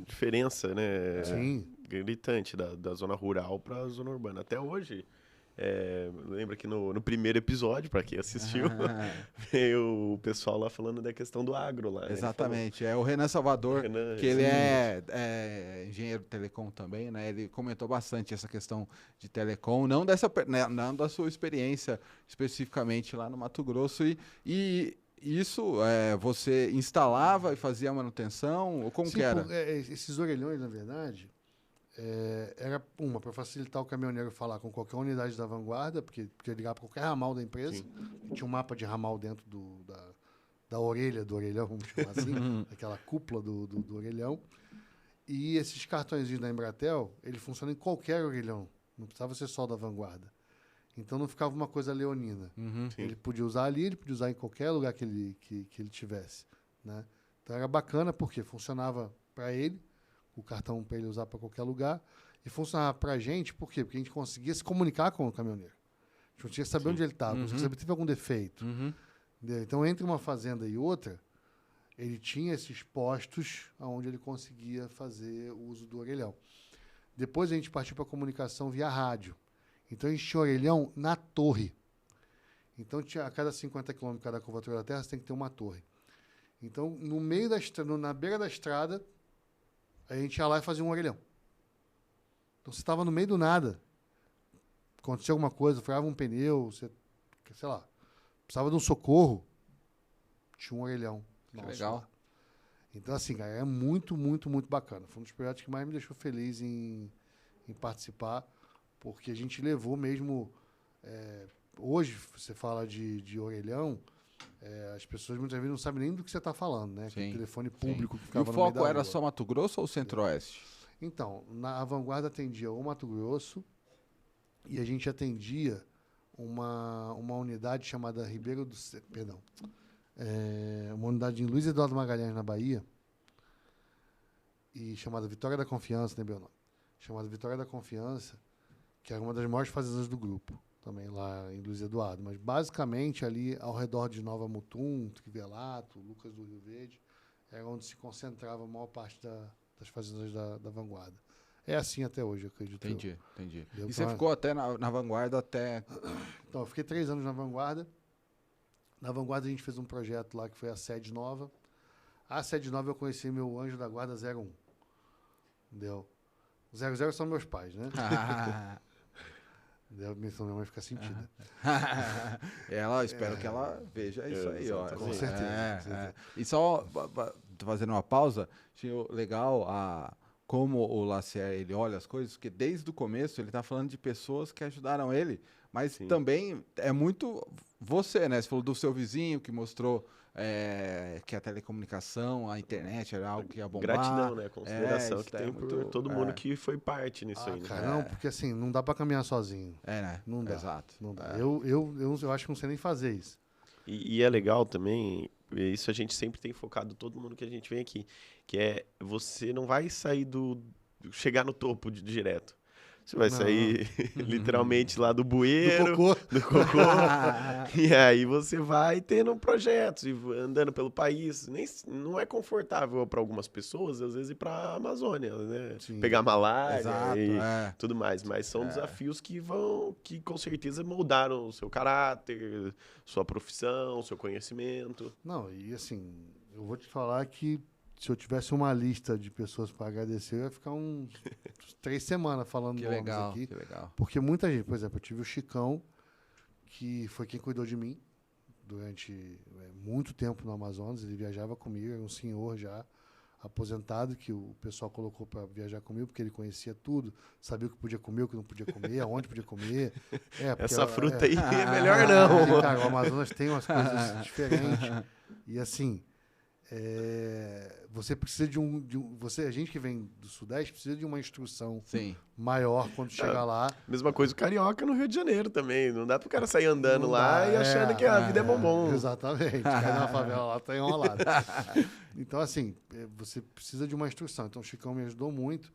Speaker 1: diferença, né?
Speaker 3: Sim.
Speaker 1: Gritante da zona rural para a zona urbana. Até hoje, lembra que no primeiro episódio, para quem assistiu, veio o pessoal lá falando da questão do agro lá. Né?
Speaker 2: Exatamente. É o Renan Salvador,
Speaker 1: Renan,
Speaker 2: que ele é engenheiro de telecom também, né? Ele comentou bastante essa questão de telecom, não não da sua experiência especificamente lá no Mato Grosso. E isso, você instalava e fazia a manutenção? Ou como
Speaker 3: Sim,
Speaker 2: que era?
Speaker 3: esses orelhões, na verdade, era para facilitar o caminhoneiro falar com qualquer unidade da Vanguarda, porque podia ligar para qualquer ramal da empresa. Tinha um mapa de ramal dentro da orelha do orelhão, vamos chamar assim, aquela cúpula do orelhão. E esses cartõezinhos da Embratel, ele funciona em qualquer orelhão, não precisava ser só da Vanguarda. Então não ficava uma coisa leonina. Ele podia usar ali, ele podia usar em qualquer lugar que ele tivesse, né? Então era bacana porque funcionava para ele, o cartão para ele usar para qualquer lugar, e funcionava para a gente, por quê? Porque a gente conseguia se comunicar com o caminhoneiro. A gente conseguia saber onde ele estava, conseguia saber se teve algum defeito. Entendeu? Então, entre uma fazenda e outra, ele tinha esses postos onde ele conseguia fazer o uso do orelhão. Depois a gente partiu para a comunicação via rádio. Então, a gente tinha orelhão na torre. Então, a cada 50 km cada curvatura da terra, você tem que ter uma torre. Então, no meio na beira da estrada, a gente ia lá e fazia um orelhão. Então, você estava no meio do nada. Acontecia alguma coisa, furava um pneu, sei lá, precisava de um socorro, tinha um orelhão.
Speaker 2: Que legal.
Speaker 3: Lá. Então, assim, cara, é muito, muito, muito bacana. Foi um dos projetos que mais me deixou feliz em participar, porque a gente levou mesmo... hoje, você fala de orelhão, as pessoas muitas vezes não sabem nem do que você está falando, né? Aquele telefone público que
Speaker 2: E
Speaker 3: ficava
Speaker 2: o
Speaker 3: no meio
Speaker 2: foco
Speaker 3: da
Speaker 2: era
Speaker 3: rua.
Speaker 2: só Mato Grosso ou Centro-Oeste?
Speaker 3: Então, a Vanguarda atendia o Mato Grosso e a gente atendia uma unidade chamada Ribeiro do... Perdão. Uma unidade em Luiz Eduardo Magalhães, na Bahia, e chamada Vitória da Confiança, lembrei o nome. Chamada Vitória da Confiança, que era uma das maiores fazendas do grupo, também lá em Luiz Eduardo. Mas basicamente ali ao redor de Nova Mutum, Trivelato, Lucas do Rio Verde, era onde se concentrava a maior parte das fazendas da Vanguarda. É assim até hoje, eu acredito.
Speaker 2: Entendi.
Speaker 3: Deu
Speaker 2: E você
Speaker 3: pra-
Speaker 2: ficou até na Vanguarda até...
Speaker 3: Então, eu fiquei 3 anos na Vanguarda. Na Vanguarda a gente fez um projeto lá que foi a Sede Nova. A Sede Nova eu conheci meu anjo da guarda 01. Entendeu? 00 são meus pais, né? Entendeu? Minha mãe fica sentida.
Speaker 2: Espero que ela veja isso aí, ó.
Speaker 1: exatamente.
Speaker 3: Com certeza.
Speaker 2: E só fazendo uma pausa, achei legal como o Lacier ele olha as coisas, porque desde o começo ele está falando de pessoas que ajudaram ele, mas também é muito você, né? Você falou do seu vizinho que mostrou que a telecomunicação, a internet era algo que ia bombar.
Speaker 1: Gratidão, né? Consideração
Speaker 2: isso
Speaker 1: que
Speaker 2: daí
Speaker 1: tem
Speaker 2: é muito-
Speaker 1: por todo mundo que foi parte nisso aí, né?
Speaker 3: Cara, não, porque assim, não dá pra caminhar sozinho.
Speaker 2: né?
Speaker 3: Não dá.
Speaker 2: Exato.
Speaker 3: Não dá.
Speaker 2: É.
Speaker 3: Eu acho que não sei nem fazer isso.
Speaker 1: E é legal também, isso a gente sempre tem focado todo mundo que a gente vem aqui, que é você não vai sair chegar no topo direto. Você vai
Speaker 3: Não.
Speaker 1: sair literalmente lá do
Speaker 3: Do
Speaker 1: bueiro,
Speaker 3: cocô.
Speaker 1: do cocô, e aí você vai tendo projetos e andando pelo país. Não é confortável para algumas pessoas, às vezes, ir para a Amazônia, né?
Speaker 3: Sim.
Speaker 1: Pegar malária
Speaker 2: Exato,
Speaker 1: e tudo mais. Mas são desafios que com certeza moldaram o seu caráter, sua profissão, seu conhecimento.
Speaker 3: Não, e assim, eu vou te falar que se eu tivesse uma lista de pessoas para agradecer, eu ia ficar uns 3 semanas falando
Speaker 2: Que
Speaker 3: nomes
Speaker 2: legal,
Speaker 3: aqui.
Speaker 2: que legal.
Speaker 3: Porque muita gente, por exemplo, eu tive o Chicão, que foi quem cuidou de mim durante muito tempo no Amazonas. Ele viajava comigo, era um senhor já aposentado, que o pessoal colocou para viajar comigo, porque ele conhecia tudo, sabia o que podia comer, o que não podia comer, aonde podia comer. Porque
Speaker 1: Essa fruta aí é melhor não.
Speaker 3: porque, cara, o Amazonas tem umas coisas diferentes. E assim, você precisa a gente que vem do Sudeste precisa de uma instrução
Speaker 2: Sim.
Speaker 3: maior quando chega lá.
Speaker 1: Mesma coisa o carioca no Rio de Janeiro também. Não dá pro cara sair andando
Speaker 3: Não
Speaker 1: lá
Speaker 3: dá,
Speaker 1: e achando que a vida é bombom.
Speaker 3: Exatamente. Cai na favela lá, tá enrolado. Então, assim, você precisa de uma instrução. Então, o Chicão me ajudou muito.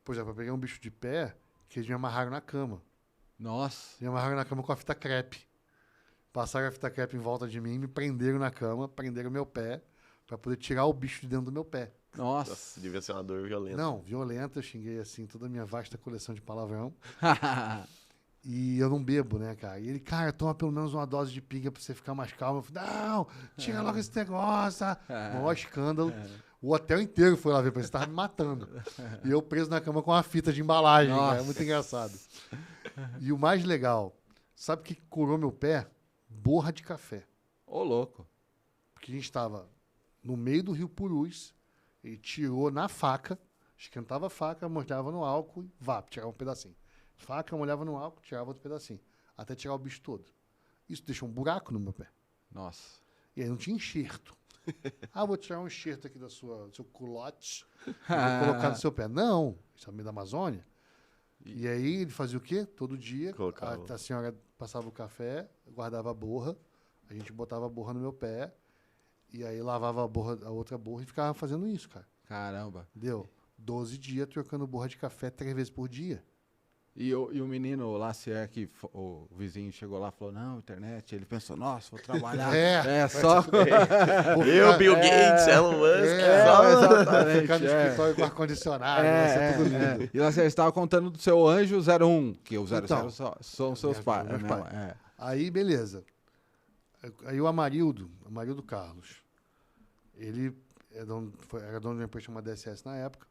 Speaker 3: Por exemplo, eu peguei um bicho de pé que eles me amarraram na cama.
Speaker 2: Nossa.
Speaker 3: Me amarraram na cama com a fita crepe. Passaram a fita crepe em volta de mim, me prenderam na cama, prenderam meu pé, para poder tirar o bicho de dentro do meu pé.
Speaker 2: Nossa.
Speaker 1: Nossa, devia ser uma dor violenta.
Speaker 3: Não, violenta, eu xinguei assim toda a minha vasta coleção de palavrão. E eu não bebo, né, cara? E ele, cara, toma pelo menos uma dose de pinga pra você ficar mais calmo. Eu falei, não, tira logo esse negócio. Maior escândalo. O hotel inteiro foi lá ver, porque você tava me matando. E eu preso na cama com uma fita de embalagem, cara. É muito engraçado. E o mais legal, sabe o que curou meu pé? Borra de café.
Speaker 2: Ô, louco.
Speaker 3: Porque a gente estava no meio do Rio Purus, ele tirou na faca, esquentava a faca, molhava no álcool e tirava um pedacinho. Faca, molhava no álcool, tirava outro pedacinho. Até tirar o bicho todo. Isso deixou um buraco no meu pé.
Speaker 2: Nossa.
Speaker 3: E aí não tinha enxerto. Vou tirar um enxerto aqui do seu culote e vou colocar no seu pé. Não, isso é no meio da Amazônia. E aí ele fazia o quê? Todo dia, a senhora passava o café, guardava a borra, a gente botava a borra no meu pé, e aí lavava a outra borra e ficava fazendo isso, cara.
Speaker 2: Caramba.
Speaker 3: Deu 12 dias trocando borra de café 3 vezes por dia.
Speaker 2: E o menino lá, se é que o vizinho chegou lá e falou, não, internet, ele pensou, nossa, vou trabalhar. Só...
Speaker 1: Eu, Bill Gates, Elon Musk.
Speaker 2: Exatamente.
Speaker 3: Ficar no escritório com ar-condicionado, vai ser tudo lindo.
Speaker 2: E lá você estava contando do seu anjo 01, que o 00
Speaker 3: Então,
Speaker 2: são seus pais.
Speaker 3: meus
Speaker 2: Né?
Speaker 3: pais. Aí, beleza. Aí o Amarildo Carlos, ele era dono de uma empresa chamada DSS na época,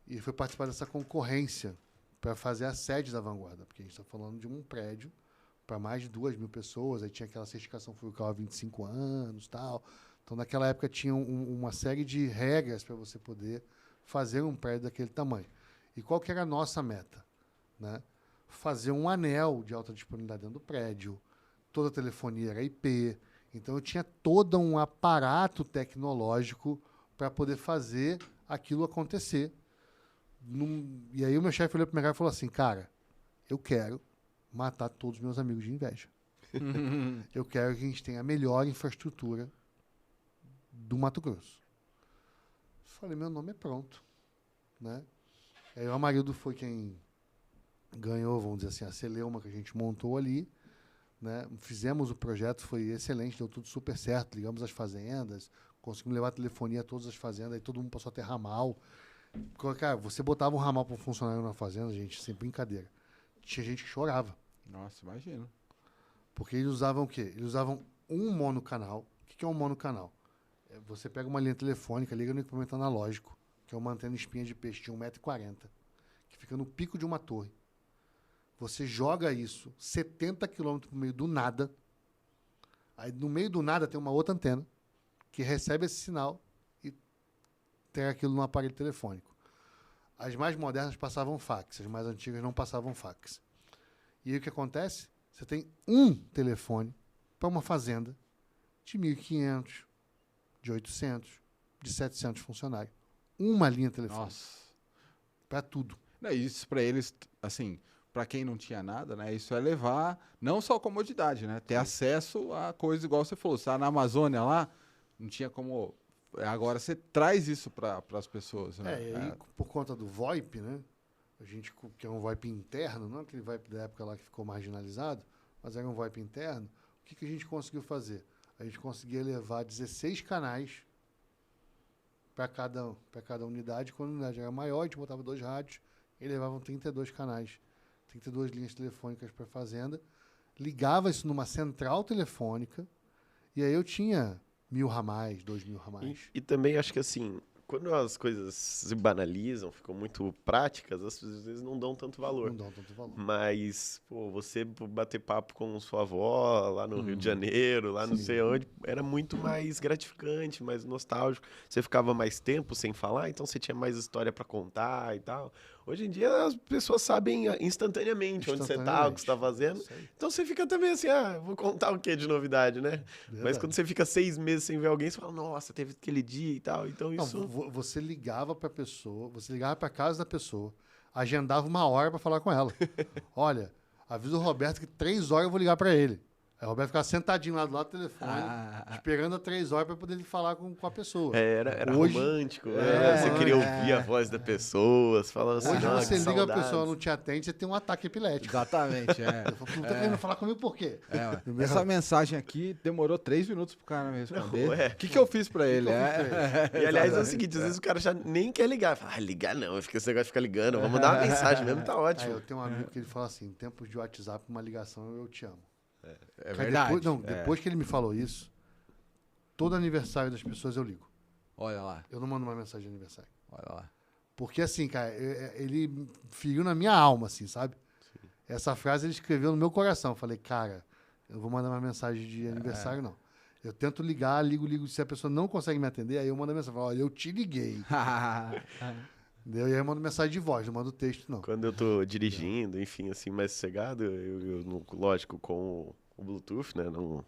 Speaker 3: e foi participar dessa concorrência para fazer a sede da Vanguarda, porque a gente está falando de um prédio para mais de 2.000 pessoas, aí tinha aquela certificação FURCAL há 25 anos e tal. Então, naquela época, tinha uma série de regras para você poder fazer um prédio daquele tamanho. E qual que era a nossa meta? Né? Fazer um anel de alta disponibilidade dentro do prédio, toda a telefonia era IP, então eu tinha todo um aparato tecnológico para poder fazer aquilo acontecer. E aí o meu chefe olhou para o mercado e falou assim, cara, eu quero matar todos os meus amigos de inveja. Eu quero que a gente tenha a melhor infraestrutura do Mato Grosso. Falei, meu nome é pronto. Né? Aí o Amarildo foi quem ganhou, vamos dizer assim, a celeuma que a gente montou ali. Né? Fizemos o projeto, foi excelente, deu tudo super certo. Ligamos as fazendas, conseguimos levar a telefonia a todas as fazendas, aí todo mundo passou a ter ramal. Cara, você botava um ramal para um funcionário na fazenda, gente, sem brincadeira. Tinha gente que chorava.
Speaker 2: Nossa, imagino.
Speaker 3: Porque eles usavam o quê? Eles usavam um monocanal. O que é um monocanal? Você pega uma linha telefônica, liga no equipamento analógico, que é uma antena espinha de peixe de 1,40 m, que fica no pico de uma torre. Você joga isso 70 km no meio do nada. Aí no meio do nada tem uma outra antena que recebe esse sinal e tem aquilo no aparelho telefônico. As mais modernas passavam fax, as mais antigas não passavam fax. E aí o que acontece? Você tem um telefone para uma fazenda de 1.500, de 800, de 700 funcionários. Uma linha telefônica.
Speaker 2: Nossa.
Speaker 3: Para tudo.
Speaker 2: Não, isso para eles, assim, para quem não tinha nada, né? Isso é levar não só comodidade, né? Ter acesso a coisas igual você falou. Você tá na Amazônia lá, não tinha como. Agora você traz isso para as pessoas, né?
Speaker 3: E aí, por conta do VoIP, né? A gente, que é um VoIP interno, não aquele VoIP da época lá que ficou marginalizado, mas era um VoIP interno. O que a gente conseguiu fazer? A gente conseguia levar 16 canais para cada unidade. Quando a unidade era maior, a gente botava 2 rádios e levavam 32 canais, 32 linhas telefônicas para a fazenda. Ligava isso numa central telefônica e aí eu tinha 1.000 ramais, 2.000 ramais.
Speaker 1: E também acho que assim, quando as coisas se banalizam, ficam muito práticas, às vezes não dão tanto valor.
Speaker 3: Não dão tanto valor.
Speaker 1: Mas, pô, você bater papo com sua avó lá no Rio de Janeiro, lá não sei onde, era muito mais gratificante, mais nostálgico. Você ficava mais tempo sem falar, então você tinha mais história pra contar e tal. Hoje em dia as pessoas sabem instantaneamente onde você tá, o que você tá fazendo. Então você fica também assim, vou contar o que de novidade, né?
Speaker 3: Verdade.
Speaker 1: Mas quando você fica 6 meses sem ver alguém, você fala, nossa, teve aquele dia e tal. Então isso...
Speaker 3: Não, você ligava para a pessoa, você ligava para casa da pessoa, agendava 1 hora para falar com ela. Olha, avisa o Roberto que 3 horas eu vou ligar para ele. Aí o Roberto ficava sentadinho lá do lado do telefone, esperando 3 horas para poder falar com a pessoa.
Speaker 1: Era
Speaker 3: Hoje,
Speaker 1: romântico, né? Você queria ouvir a voz da pessoa, você falava assim,
Speaker 3: Hoje
Speaker 1: "Ah,
Speaker 3: você
Speaker 1: que
Speaker 3: liga a
Speaker 1: saudades."
Speaker 3: pessoa, não te atende, você tem um ataque epilético.
Speaker 2: Exatamente,
Speaker 3: Não tá querendo falar comigo por quê?
Speaker 2: Essa mensagem aqui demorou 3 minutos pro cara me responder.
Speaker 1: Não,
Speaker 2: O que eu fiz pra ele?
Speaker 1: E aliás é o seguinte, às vezes o cara já nem quer ligar. Fala, ligar não, esse negócio de ficar ligando, vamos mandar uma mensagem mesmo, tá
Speaker 3: Aí
Speaker 1: ótimo.
Speaker 3: eu tenho um amigo que ele fala assim, em tempos de WhatsApp, uma ligação, eu te amo.
Speaker 2: É
Speaker 3: Cara,
Speaker 2: verdade.
Speaker 3: Depois que ele me falou isso, todo aniversário das pessoas eu ligo.
Speaker 2: Olha lá,
Speaker 3: Eu não mando uma mensagem de aniversário.
Speaker 2: olha lá.
Speaker 3: Porque assim, cara, ele feriu na minha alma, assim, sabe? Essa frase ele escreveu no meu coração. Eu falei, cara, eu não vou mandar uma mensagem de aniversário, não. Eu tento ligar, ligo. Se a pessoa não consegue me atender, aí eu mando a mensagem. Falo, olha, eu te liguei. Entendeu? E aí eu mando mensagem de voz, não mando texto, não.
Speaker 1: Quando eu tô dirigindo, enfim, assim, mais sossegado, lógico, com o Bluetooth, né, no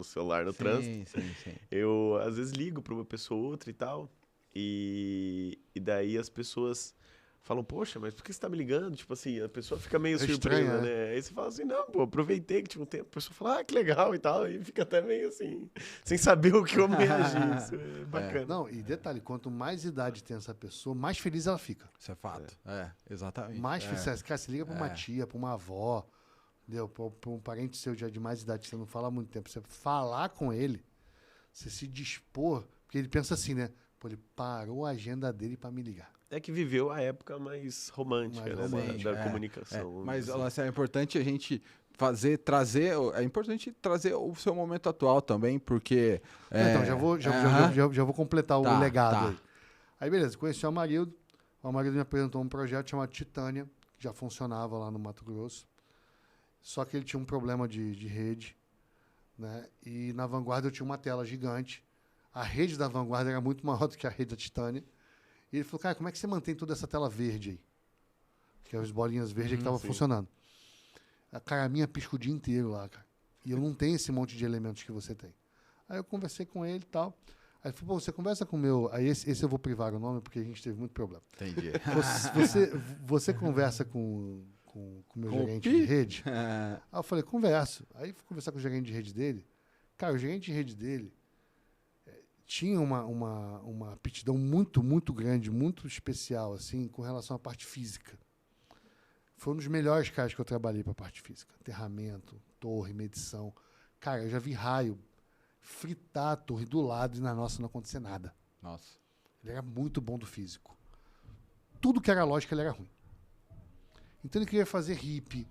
Speaker 1: celular, no trânsito,
Speaker 2: Sim.
Speaker 1: eu às vezes ligo pra uma pessoa ou outra e tal, e daí as pessoas falam, poxa, mas por que você tá me ligando? Tipo assim, a pessoa fica meio surpresa,
Speaker 3: estranho,
Speaker 1: né? Aí você fala assim, não, pô, aproveitei que tinha um tempo. A pessoa fala, que legal e tal, e fica até meio assim, sem saber como reagir. Isso é bacana.
Speaker 3: Não, e detalhe, quanto mais idade tem essa pessoa, mais feliz ela fica.
Speaker 2: Isso é fato. Exatamente.
Speaker 3: Mais feliz. Cara, você liga pra uma tia, pra uma avó, entendeu? Pra um parente seu já de mais idade, que você não fala há muito tempo, você falar com ele, você se dispor, porque ele pensa assim, né? Pô, ele parou a agenda dele pra me ligar.
Speaker 1: É que viveu a época mais romântica,
Speaker 3: Mais
Speaker 1: né,
Speaker 3: romântica,
Speaker 1: da comunicação.
Speaker 2: Mas
Speaker 1: assim.
Speaker 2: Laci, é importante a gente é importante trazer o seu momento atual também, porque...
Speaker 3: Então, já vou completar o legado aí. Aí, beleza, conheci o Amarildo. O Amarildo me apresentou um projeto chamado Titânia, que já funcionava lá no Mato Grosso. Só que ele tinha um problema de rede, né? E na Vanguarda eu tinha uma tela gigante. A rede da Vanguarda era muito maior do que a rede da Titânia. E ele falou, cara, como é que você mantém toda essa tela verde aí? Que é as bolinhas verdes que estavam funcionando. Cara, a minha pisca o dia inteiro lá, cara. E eu não tenho esse monte de elementos que você tem. Aí eu conversei com ele e tal. Aí ele falou, pô, você conversa com o meu... Aí esse eu vou privar o nome, porque a gente teve muito problema.
Speaker 2: Entendi.
Speaker 3: Você conversa com o meu gerente de rede? Aí eu falei, converso. Aí fui conversar com o gerente de rede dele. Cara, o gerente de rede dele tinha uma aptidão muito, muito grande, muito especial, assim, com relação à parte física. Foi um dos melhores caras que eu trabalhei para a parte física. Aterramento, torre, medição. Cara, eu já vi raio fritar a torre do lado e na nossa não acontecer nada.
Speaker 2: Nossa.
Speaker 3: Ele era muito bom do físico. Tudo que era lógica, ele era ruim. Então ele queria fazer RIP,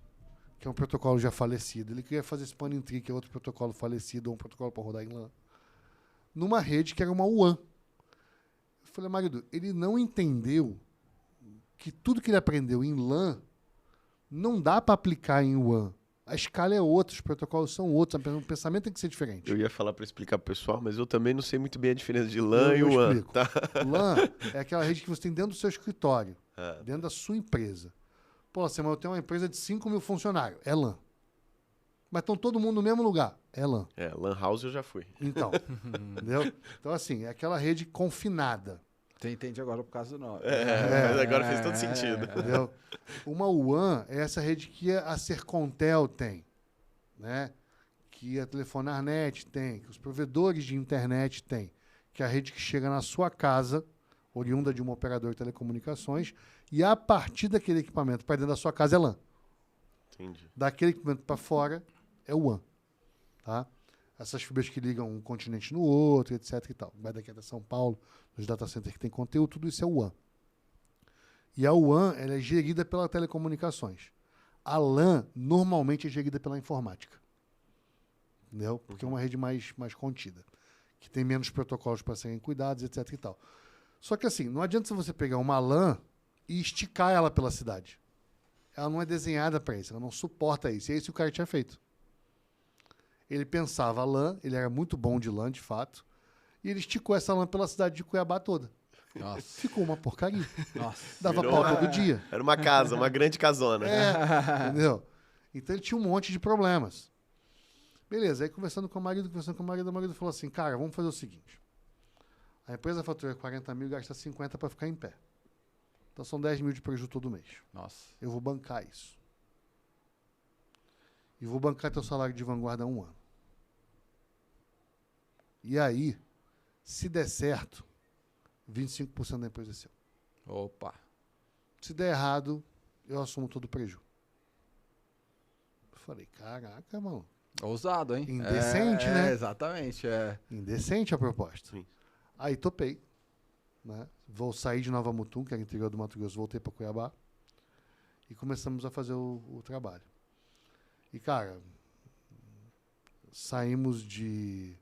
Speaker 3: que é um protocolo já falecido. Ele queria fazer Spanning Tree, que é outro protocolo falecido, ou um protocolo para rodar em LAN. Numa rede que era uma WAN. Eu falei, marido, ele não entendeu que tudo que ele aprendeu em LAN não dá para aplicar em WAN. A escala é outra, os protocolos são outros, o pensamento tem que ser diferente.
Speaker 1: Eu ia falar para explicar pro pessoal, mas eu também não sei muito bem a diferença de LAN e WAN.
Speaker 3: Explico.
Speaker 1: Tá?
Speaker 3: LAN é aquela rede que você tem dentro do seu escritório, dentro da sua empresa. Pô, Samuel, eu tenho uma empresa de 5.000 funcionários. É LAN. mas estão todo mundo no mesmo lugar. É LAN.
Speaker 1: Lan House eu já fui.
Speaker 3: Então, entendeu? Então, assim, é aquela rede confinada.
Speaker 2: Você entende agora por causa do nome.
Speaker 1: Mas agora fez todo sentido.
Speaker 3: Entendeu? Uma WAN é essa rede que a Sercontel tem, né? Que a Telefonarnet tem, que os provedores de internet têm, que é a rede que chega na sua casa, oriunda de um operador de telecomunicações, e a partir daquele equipamento para dentro da sua casa é LAN.
Speaker 1: Entendi.
Speaker 3: Daquele equipamento para fora é o WAN. Tá? Essas fibras que ligam um continente no outro, etc. e tal. Vai daqui até São Paulo, nos data centers que tem conteúdo, tudo isso é o WAN. E a WAN ela é gerida pela telecomunicações. A LAN normalmente é gerida pela informática. Entendeu? Porque é uma rede mais contida. Que tem menos protocolos para serem cuidados, etc. e tal. Só que assim, não adianta você pegar uma LAN e esticar ela pela cidade. Ela não é desenhada para isso, ela não suporta isso. E é isso que o cara tinha feito. Ele pensava a LAN, ele era muito bom de LAN, de fato, e ele esticou essa LAN pela cidade de Cuiabá toda.
Speaker 2: Nossa.
Speaker 3: Ficou uma porcaria.
Speaker 2: Nossa.
Speaker 3: Dava
Speaker 1: Virou
Speaker 3: pau todo dia.
Speaker 1: Era uma casa, uma grande casona.
Speaker 3: Entendeu? Então ele tinha um monte de problemas. Beleza, aí conversando com o marido, o marido falou assim, cara, vamos fazer o seguinte. A empresa fatura 40 mil e gasta 50 para ficar em pé. Então são 10 mil de prejuízo todo mês.
Speaker 2: Nossa.
Speaker 3: Eu vou bancar isso. E vou bancar teu salário de vanguarda há 1 ano. E aí, se der certo, 25% da empresa é seu.
Speaker 2: Opa.
Speaker 3: Se der errado, eu assumo todo o prejuízo. Eu falei, caraca, mano.
Speaker 2: Ousado, hein?
Speaker 3: Indecente, né?
Speaker 2: Exatamente.
Speaker 3: Indecente a proposta.
Speaker 1: Sim.
Speaker 3: Aí topei. Né? Vou sair de Nova Mutum, que era interior do Mato Grosso, voltei para Cuiabá. E começamos a fazer o trabalho. E, cara, saímos de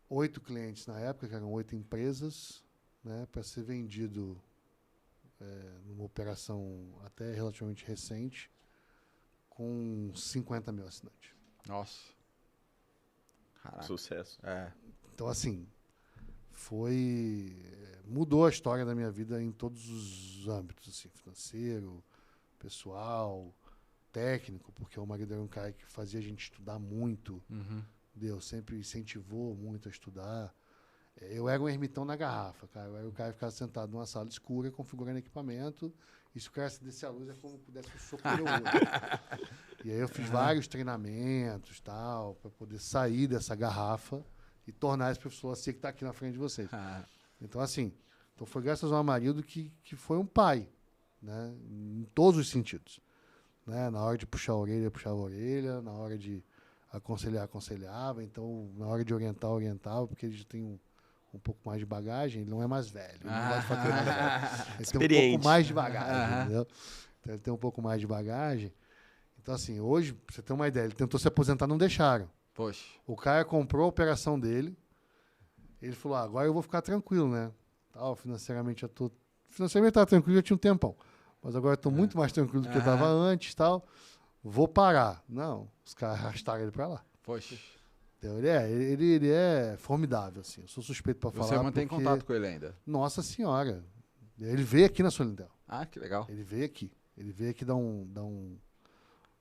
Speaker 3: 8 clientes na época, que eram 8 empresas, né, para ser vendido numa operação até relativamente recente, com 50 mil assinantes.
Speaker 2: Nossa. Caraca.
Speaker 1: Sucesso.
Speaker 3: Então, assim, mudou a história da minha vida em todos os âmbitos, assim, financeiro, pessoal, técnico, porque o marido era um cara que fazia a gente estudar muito, Deus sempre incentivou muito a estudar. Eu era um ermitão na garrafa, cara. Eu era o cara que ficava sentado numa sala escura, configurando equipamento, e se o cara acendesse a luz, é como pudesse um soco pelo olho. E aí eu fiz vários treinamentos, tal, para poder sair dessa garrafa e tornar esse professor assim que está aqui na frente de vocês. Então, assim, foi graças ao meu marido que foi um pai, né, em todos os sentidos. Né? Na hora de puxar a orelha, puxava a orelha, na hora de aconselhar, aconselhava, então na hora de orientar, orientava, porque ele já tem um pouco mais de bagagem, ele não é mais velho, ele não vai fazer mais velho. Ele tem um pouco mais de bagagem, entendeu? Então ele tem um pouco mais de bagagem. Então, assim, hoje, pra você ter uma ideia, ele tentou se aposentar, não deixaram.
Speaker 2: Poxa.
Speaker 3: O cara comprou a operação dele, ele falou, agora eu vou ficar tranquilo, né? Tal, financeiramente eu tô... Financeiramente eu estava tranquilo, já tinha um tempão. Mas agora eu estou muito mais tranquilo do que eu estava antes, tal. Vou parar. Não, os caras arrastaram ele para lá.
Speaker 2: Poxa.
Speaker 3: Então, ele é formidável, assim. Eu sou suspeito para falar.
Speaker 2: Você mantém contato com ele ainda?
Speaker 3: Nossa Senhora. Ele veio aqui na Solintel.
Speaker 2: Ah, que legal.
Speaker 3: Ele veio aqui. Ele veio aqui dar um...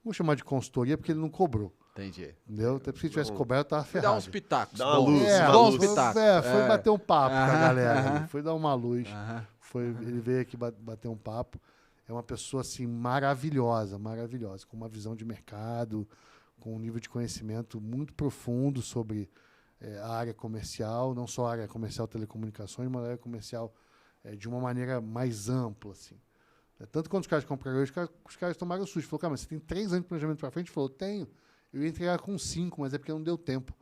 Speaker 3: Vou chamar de consultoria, porque ele não cobrou.
Speaker 2: Entendi.
Speaker 3: Entendeu? Até porque se tivesse cobrado, eu tava
Speaker 2: Fui
Speaker 3: ferrado.
Speaker 2: dar uns pitacos.
Speaker 1: Dá uma luz.
Speaker 2: Bons pitacos.
Speaker 3: Foi bater um papo com a galera. Ali. Foi dar uma luz. Ele veio aqui bater um papo. É uma pessoa, assim, maravilhosa, maravilhosa. Com uma visão de mercado, com um nível de conhecimento muito profundo sobre a área comercial. Não só a área comercial telecomunicações, mas a área comercial de uma maneira mais ampla, assim. Tanto quando os caras compraram hoje, os caras tomaram susto. Falou, cara, mas você tem 3 anos de planejamento para frente? Ele falou, tenho. Eu ia entregar com 5, mas é porque não deu tempo.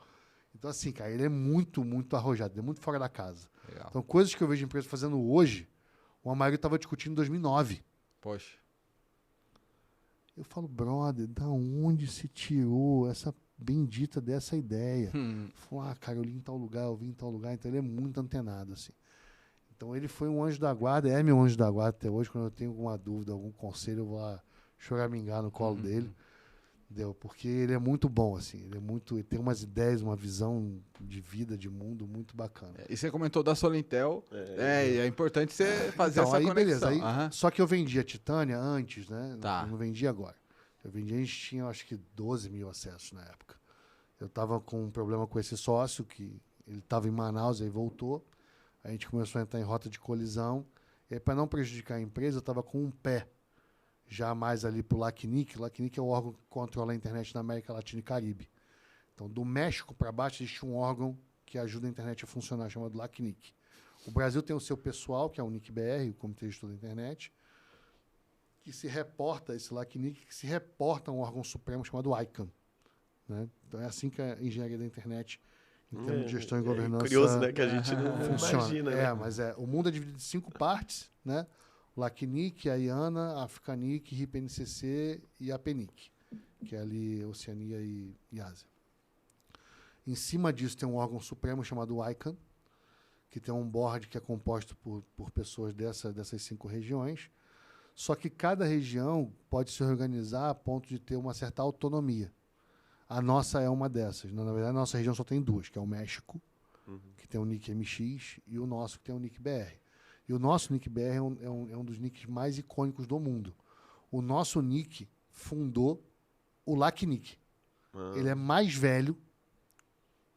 Speaker 3: Então, assim, cara, ele é muito, muito arrojado, ele é muito fora da casa.
Speaker 2: Legal.
Speaker 3: Então, coisas que eu vejo empresas fazendo hoje, o Amário estava discutindo em 2009.
Speaker 2: Poxa.
Speaker 3: Eu falo, brother, da onde se tirou essa bendita dessa ideia? Falou, cara, eu li em tal lugar, eu vi em tal lugar. Então, ele é muito antenado, assim. Então, ele foi um anjo da guarda, é meu anjo da guarda até hoje. Quando eu tenho alguma dúvida, algum conselho, eu vou lá choramingar no colo dele. Entendeu? Porque ele é muito bom, assim. Ele tem umas ideias, uma visão de vida, de mundo muito bacana.
Speaker 2: E você comentou da Solintel. E é importante você fazer
Speaker 3: Então,
Speaker 2: essa
Speaker 3: aí,
Speaker 2: conexão.
Speaker 3: beleza. Aí, só que eu vendi a Titânia antes, né?
Speaker 2: Tá.
Speaker 3: Eu não vendi agora. Eu vendi, a gente tinha, acho que 12 mil acessos na época. Eu estava com um problema com esse sócio, que ele estava em Manaus, aí voltou. A gente começou a entrar em rota de colisão. E aí, para não prejudicar a empresa, eu estava com um pé já mais ali para o LACNIC. O LACNIC é o órgão que controla a internet na América Latina e Caribe. Então, do México para baixo, existe um órgão que ajuda a internet a funcionar, chamado LACNIC. O Brasil tem o seu pessoal, que é o NIC-BR, o Comitê de Estudo da Internet, que se reporta, esse LACNIC, que se reporta a um órgão supremo chamado ICANN. Né? Então, é assim que a engenharia da internet, em termos de gestão e governança...
Speaker 1: É curioso, né? Que a gente não
Speaker 3: funciona.
Speaker 1: imagina.
Speaker 3: Mas o mundo é dividido em 5 partes, né? O LACNIC, a IANA, a Africanic, RIP-NCC e a PENIC, que é ali Oceania e Ásia. Em cima disso tem um órgão supremo chamado ICANN, que tem um board que é composto por pessoas dessas 5 regiões. Só que cada região pode se organizar a ponto de ter uma certa autonomia. A nossa é uma dessas. Na verdade, a nossa região só tem 2, que é o México, que tem o NIC MX, e o nosso, que tem o NIC BR. E o nosso NIC BR é um dos NICs mais icônicos do mundo. O nosso NIC fundou o LACNIC. Ele é mais velho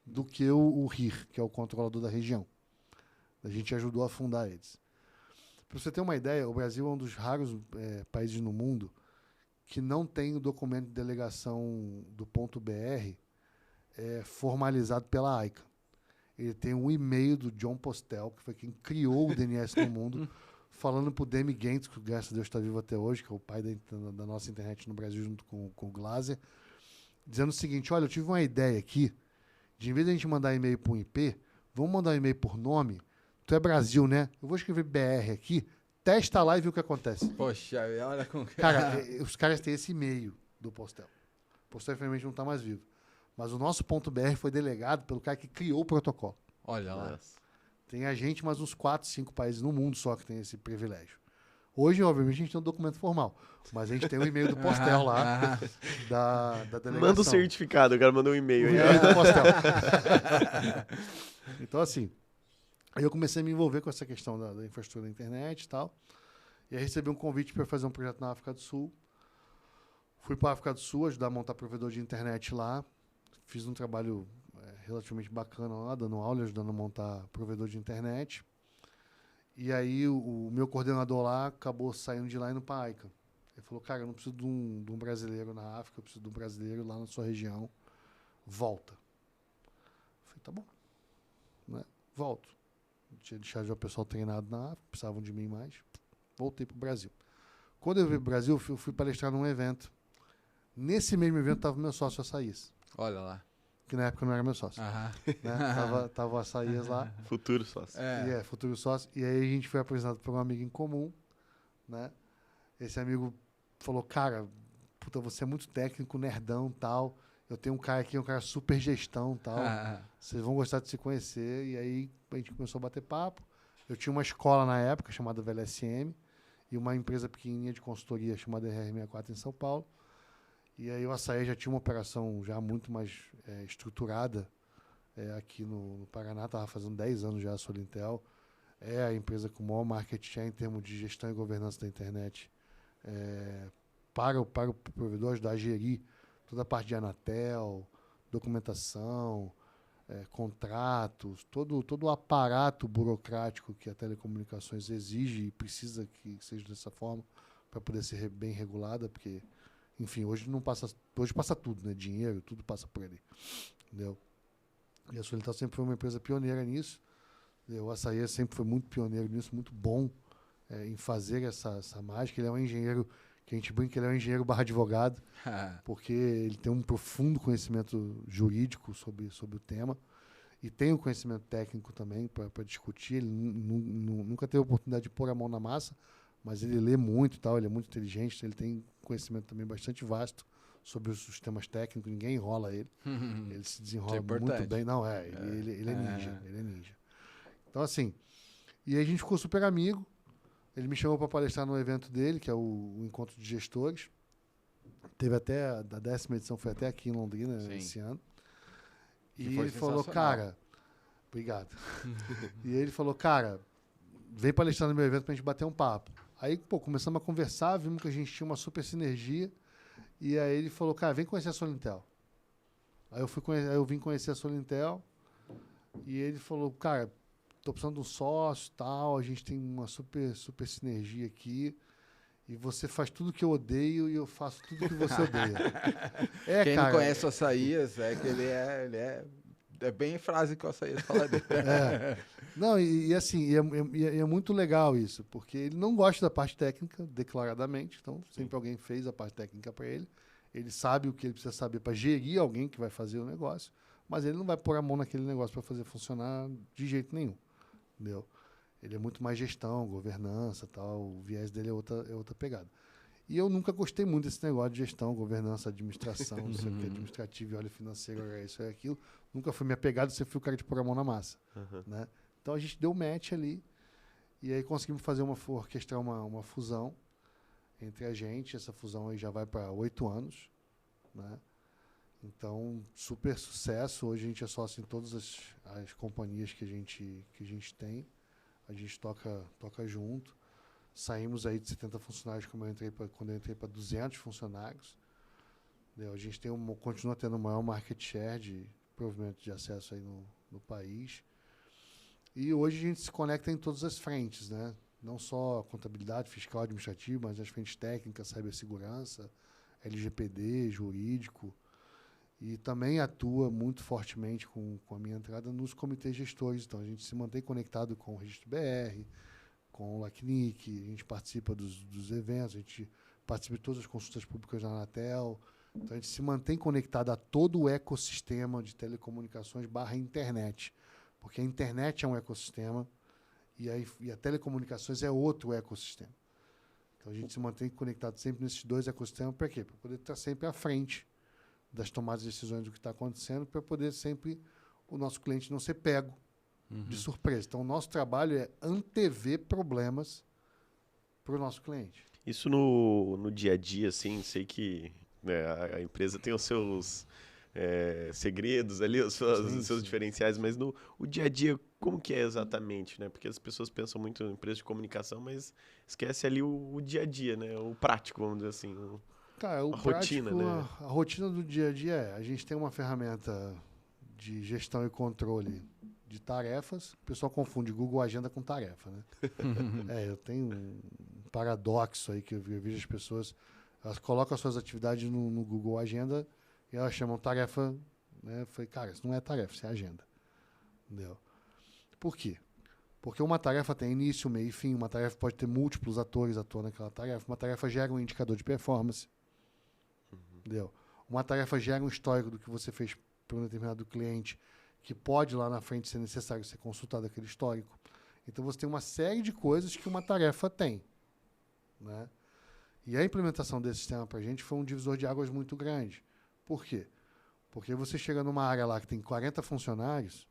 Speaker 3: do que o RIR, que é o controlador da região. A gente ajudou a fundar eles. Para você ter uma ideia, o Brasil é um dos raros países no mundo que não tem o documento de delegação do ponto .br formalizado pela ICANN. Ele tem um e-mail do John Postel, que foi quem criou o DNS no mundo, falando para o Demi Gentz, que graças a Deus está vivo até hoje, que é o pai da nossa internet no Brasil, junto com o Glaser, dizendo o seguinte: olha, eu tive uma ideia aqui, de em vez de a gente mandar e-mail por um IP, vamos mandar um e-mail por nome. Tu é Brasil, né? Eu vou escrever BR aqui, testa lá e vê o que acontece.
Speaker 2: Poxa, olha como...
Speaker 3: Cara, os caras têm esse e-mail do Postel. O Postel, infelizmente, não está mais vivo. Mas o nosso ponto .br foi delegado pelo cara que criou o protocolo.
Speaker 2: Olha lá.
Speaker 3: Tem a gente, mas uns 4, 5 países no mundo só que tem esse privilégio. Hoje, obviamente, a gente tem um documento formal. Mas a gente tem o e-mail do Postel lá, da delegação.
Speaker 1: Manda o certificado, o cara mandou um e-mail.
Speaker 3: O e-mail do Postel. Então, assim... Aí eu comecei a me envolver com essa questão da infraestrutura da internet e tal. E aí recebi um convite para fazer um projeto na África do Sul. Fui para a África do Sul ajudar a montar provedor de internet lá. Fiz um trabalho relativamente bacana lá, dando aula, ajudando a montar provedor de internet. E aí o meu coordenador lá acabou saindo de lá e indo para a ICANN. Ele falou: cara, eu não preciso de um brasileiro na África, eu preciso de um brasileiro lá na sua região. Volta. Eu falei: tá bom. Né? Volto. Tinha deixado já o pessoal treinado na África, precisavam de mim mais. Voltei para o Brasil. Quando eu vim para o Brasil, eu fui palestrar num evento. Nesse mesmo evento estava o meu sócio Açaías.
Speaker 2: Olha lá.
Speaker 3: Que na época não era meu sócio. Né? Tava o Açaías lá.
Speaker 1: Futuro sócio.
Speaker 3: Futuro sócio. E aí a gente foi apresentado por um amigo em comum. Né? Esse amigo falou: cara, puta, você é muito técnico, nerdão e tal. Eu tenho um cara aqui, um cara super gestão e tal. Vocês vão gostar de se conhecer. E aí a gente começou a bater papo. Eu tinha uma escola na época chamada VLSM e uma empresa pequenininha de consultoria chamada RR64 em São Paulo. E aí o Açaí já tinha uma operação já muito mais estruturada aqui no Paraná. Estava fazendo 10 anos já a Solintel. É a empresa com o maior market share em termos de gestão e governança da internet para o provedor, ajudar a gerir toda a parte de Anatel, documentação, contratos, todo o aparato burocrático que a telecomunicações exige e precisa que seja dessa forma para poder ser bem regulada, porque, enfim, hoje passa tudo, né? Dinheiro, tudo passa por ali. Entendeu? E a Solintel sempre foi uma empresa pioneira nisso. O Açaí sempre foi muito pioneiro nisso, muito bom em fazer essa mágica. Ele é um engenheiro, que a gente brinca que ele é um engenheiro barra advogado, porque ele tem um profundo conhecimento jurídico sobre o tema e tem um conhecimento técnico também para discutir. Ele nunca teve a oportunidade de pôr a mão na massa, mas ele lê muito e tal, ele é muito inteligente, ele tem conhecimento também bastante vasto sobre os sistemas técnicos, ninguém enrola ele. Ele se desenrola muito bem. Não, ele é ninja. Então, assim, e aí a gente ficou super amigo. Ele me chamou para palestrar no evento dele, que é o Encontro de Gestores. Teve até, a 10ª edição foi até aqui em Londrina, esse ano. E ele falou: cara... Obrigado. E ele falou: cara, vem palestrar no meu evento pra gente bater um papo. Aí, começamos a conversar, vimos que a gente tinha uma super sinergia. E aí ele falou, cara, vem conhecer a Solintel. Aí eu vim conhecer a Solintel e ele falou, cara, tô precisando de um sócio, tal, a gente tem uma super super sinergia aqui. E você faz tudo que eu odeio e eu faço tudo que você odeia.
Speaker 2: Quem
Speaker 3: cara,
Speaker 2: não conhece o Açaías, é que ele é bem a frase que o Açaías fala dele.
Speaker 3: Não, assim, é muito legal isso, porque ele não gosta da parte técnica, declaradamente, então sempre alguém fez a parte técnica para ele. Ele sabe o que ele precisa saber para gerir alguém que vai fazer o negócio, mas ele não vai pôr a mão naquele negócio para fazer funcionar de jeito nenhum, entendeu? Ele é muito mais gestão, governança, tal, o viés dele é outra pegada. E eu nunca gostei muito desse negócio de gestão, governança, administração, não sei o que, administrativo, orçamento financeiro, é isso, é aquilo. Nunca fui minha pegada, sempre fui o cara de pôr a mão na massa, né? Então a gente deu match ali e aí conseguimos orquestrar uma fusão entre a gente. Essa fusão aí já vai para 8 anos, né? Então, super sucesso. Hoje a gente é sócio em todas as companhias que a gente tem. A gente toca junto. Saímos aí de 70 funcionários quando eu entrei para 200 funcionários. Entendeu? A gente continua tendo o maior market share de provimento de acesso aí no país. E hoje a gente se conecta em todas as frentes, né? Não só contabilidade, fiscal, administrativa, mas as frentes técnicas, cibersegurança, LGPD, jurídico. E também atua muito fortemente com a minha entrada nos comitês gestores. Então a gente se mantém conectado com o Registro BR, com o LACNIC, a gente participa dos eventos, a gente participa de todas as consultas públicas da Anatel. Então a gente se mantém conectado a todo o ecossistema de telecomunicações / internet. Porque a internet é um ecossistema e a telecomunicações é outro ecossistema. Então a gente se mantém conectado sempre nesses dois ecossistemas. Para quê? Para poder estar sempre à frente das tomadas de decisões do que está acontecendo, para poder sempre o nosso cliente não ser pego de surpresa. Então o nosso trabalho é antever problemas para o nosso cliente.
Speaker 1: Isso no dia a dia, assim, sei que né, a empresa tem os seus segredos ali, os seus diferenciais, mas o dia a dia, como que é exatamente, né? Porque as pessoas pensam muito em empresa de comunicação, mas esquece ali o dia a dia, né? O prático, vamos dizer assim.
Speaker 3: Cara,
Speaker 1: a rotina, né?
Speaker 3: A rotina do dia a dia a gente tem uma ferramenta de gestão e controle de tarefas. O pessoal confunde Google Agenda com tarefa, né? Eu tenho um paradoxo aí que eu vejo as pessoas, elas colocam as suas atividades no Google Agenda e elas chamam tarefa, né? Eu falei, cara, isso não é tarefa, isso é agenda. Entendeu? Por quê? Porque uma tarefa tem início, meio e fim. Uma tarefa pode ter múltiplos atores atuando naquela tarefa. Uma tarefa gera um indicador de performance. Entendeu? Uma tarefa gera um histórico do que você fez para um determinado cliente, que pode lá na frente ser necessário ser consultado aquele histórico. Então você tem uma série de coisas que uma tarefa tem, né? E a implementação desse sistema para a gente foi um divisor de águas muito grande. Por quê? Porque você chega numa área lá que tem 40 funcionários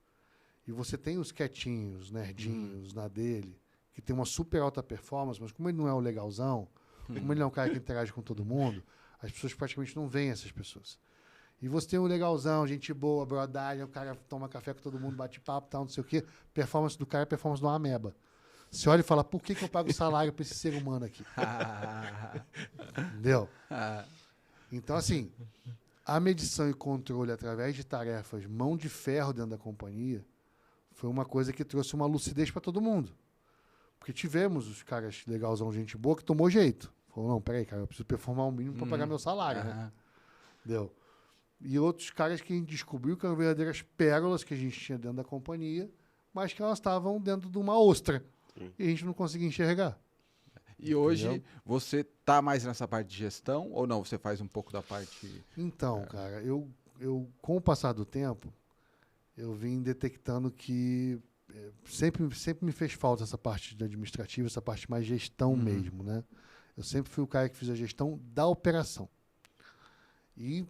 Speaker 3: e você tem os quietinhos, nerdinhos na dele, que tem uma super alta performance, mas como ele não é o legalzão, como ele não é um cara que interage com todo mundo, as pessoas praticamente não veem essas pessoas. E você tem um legalzão, gente boa, brodagem, o cara toma café com todo mundo, bate papo, tal, não sei o quê. Performance do cara é performance de uma ameba. Você olha e fala, por que eu pago salário para esse ser humano aqui? Entendeu? Então, assim, a medição e controle através de tarefas mão de ferro dentro da companhia foi uma coisa que trouxe uma lucidez para todo mundo. Porque tivemos os caras legalzão, gente boa, que tomou jeito. Falou, não, peraí, cara, eu preciso performar um mínimo para pagar meu salário, né? Entendeu? E outros caras que a gente descobriu que eram verdadeiras pérolas que a gente tinha dentro da companhia, mas que elas estavam dentro de uma ostra. Sim. E a gente não conseguia enxergar.
Speaker 2: E hoje você tá mais nessa parte de gestão ou não? Você faz um pouco da parte...
Speaker 3: Então, cara, eu com o passar do tempo, eu vim detectando que sempre me fez falta essa parte de administrativa, essa parte mais gestão mesmo, né? Eu sempre fui o cara que fiz a gestão da operação. E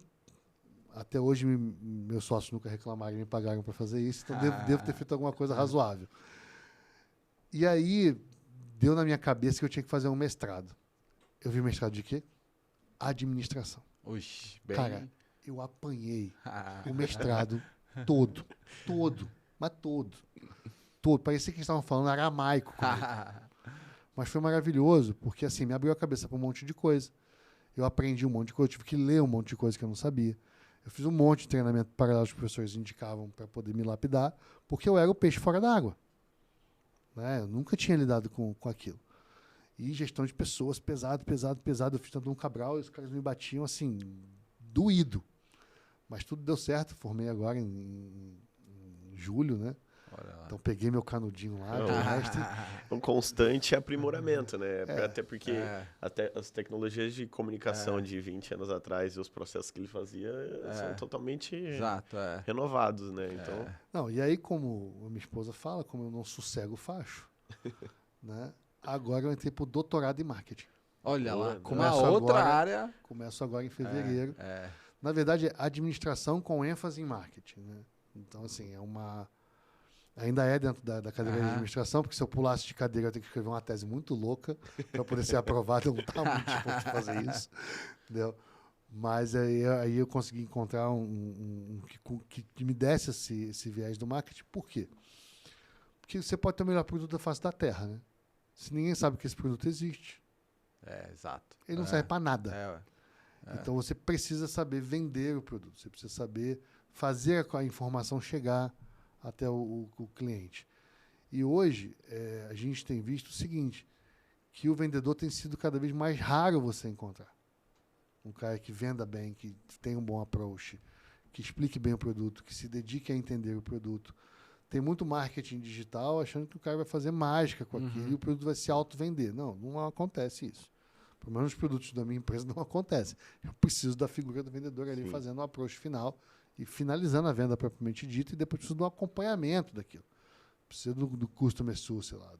Speaker 3: até hoje meus sócios nunca reclamaram e me pagaram para fazer isso, então devo ter feito alguma coisa razoável. E aí deu na minha cabeça que eu tinha que fazer um mestrado. Eu vi mestrado de quê? Administração.
Speaker 2: Oxi, bem...
Speaker 3: Cara, eu apanhei o mestrado todo. Mas todo. Parecia que eles estavam falando aramaico comigo. Mas foi maravilhoso, porque assim, me abriu a cabeça para um monte de coisa. Eu aprendi um monte de coisa, eu tive que ler um monte de coisa que eu não sabia. Eu fiz um monte de treinamento paralelo que os professores indicavam para poder me lapidar, porque eu era o peixe fora d'água. Né? Eu nunca tinha lidado com aquilo. E gestão de pessoas, pesado. Eu fiz tanto um Cabral e os caras me batiam assim, doído. Mas tudo deu certo, formei agora em julho, né? Então peguei meu canudinho lá, de mestre.
Speaker 1: Um constante aprimoramento, né? Até porque até as tecnologias de comunicação de 20 anos atrás e os processos que ele fazia são totalmente renovados, né? Então...
Speaker 3: Não, e aí, como a minha esposa fala, como eu não sossego o facho, né? Agora eu entrei pro doutorado em marketing.
Speaker 2: Olha lá,
Speaker 3: começo
Speaker 2: uma outra
Speaker 3: agora,
Speaker 2: área.
Speaker 3: Começo agora em fevereiro. Na verdade, é administração com ênfase em marketing, né? Então, assim, ainda é dentro da cadeira de administração, porque se eu pulasse de cadeira, eu tenho que escrever uma tese muito louca para poder ser aprovado. Eu não estava muito disposto a fazer isso. Entendeu? Mas aí eu consegui encontrar que me desse esse viés do marketing. Por quê? Porque você pode ter o melhor produto da face da Terra, né? Se ninguém sabe que esse produto existe,
Speaker 2: exato.
Speaker 3: ele não serve para nada. Então você precisa saber vender o produto, você precisa saber fazer a informação chegar até o cliente. E hoje a gente tem visto o seguinte, que o vendedor tem sido cada vez mais raro você encontrar. Um cara que venda bem, que tenha um bom approach, que explique bem o produto, que se dedique a entender o produto. Tem muito marketing digital achando que o cara vai fazer mágica com aquilo e o produto vai se auto-vender. Não acontece isso. Pelo menos os produtos da minha empresa não acontecem. Eu preciso da figura do vendedor ali fazendo o approach final e finalizando a venda propriamente dita, e depois preciso do acompanhamento daquilo. Precisa do customer success lá,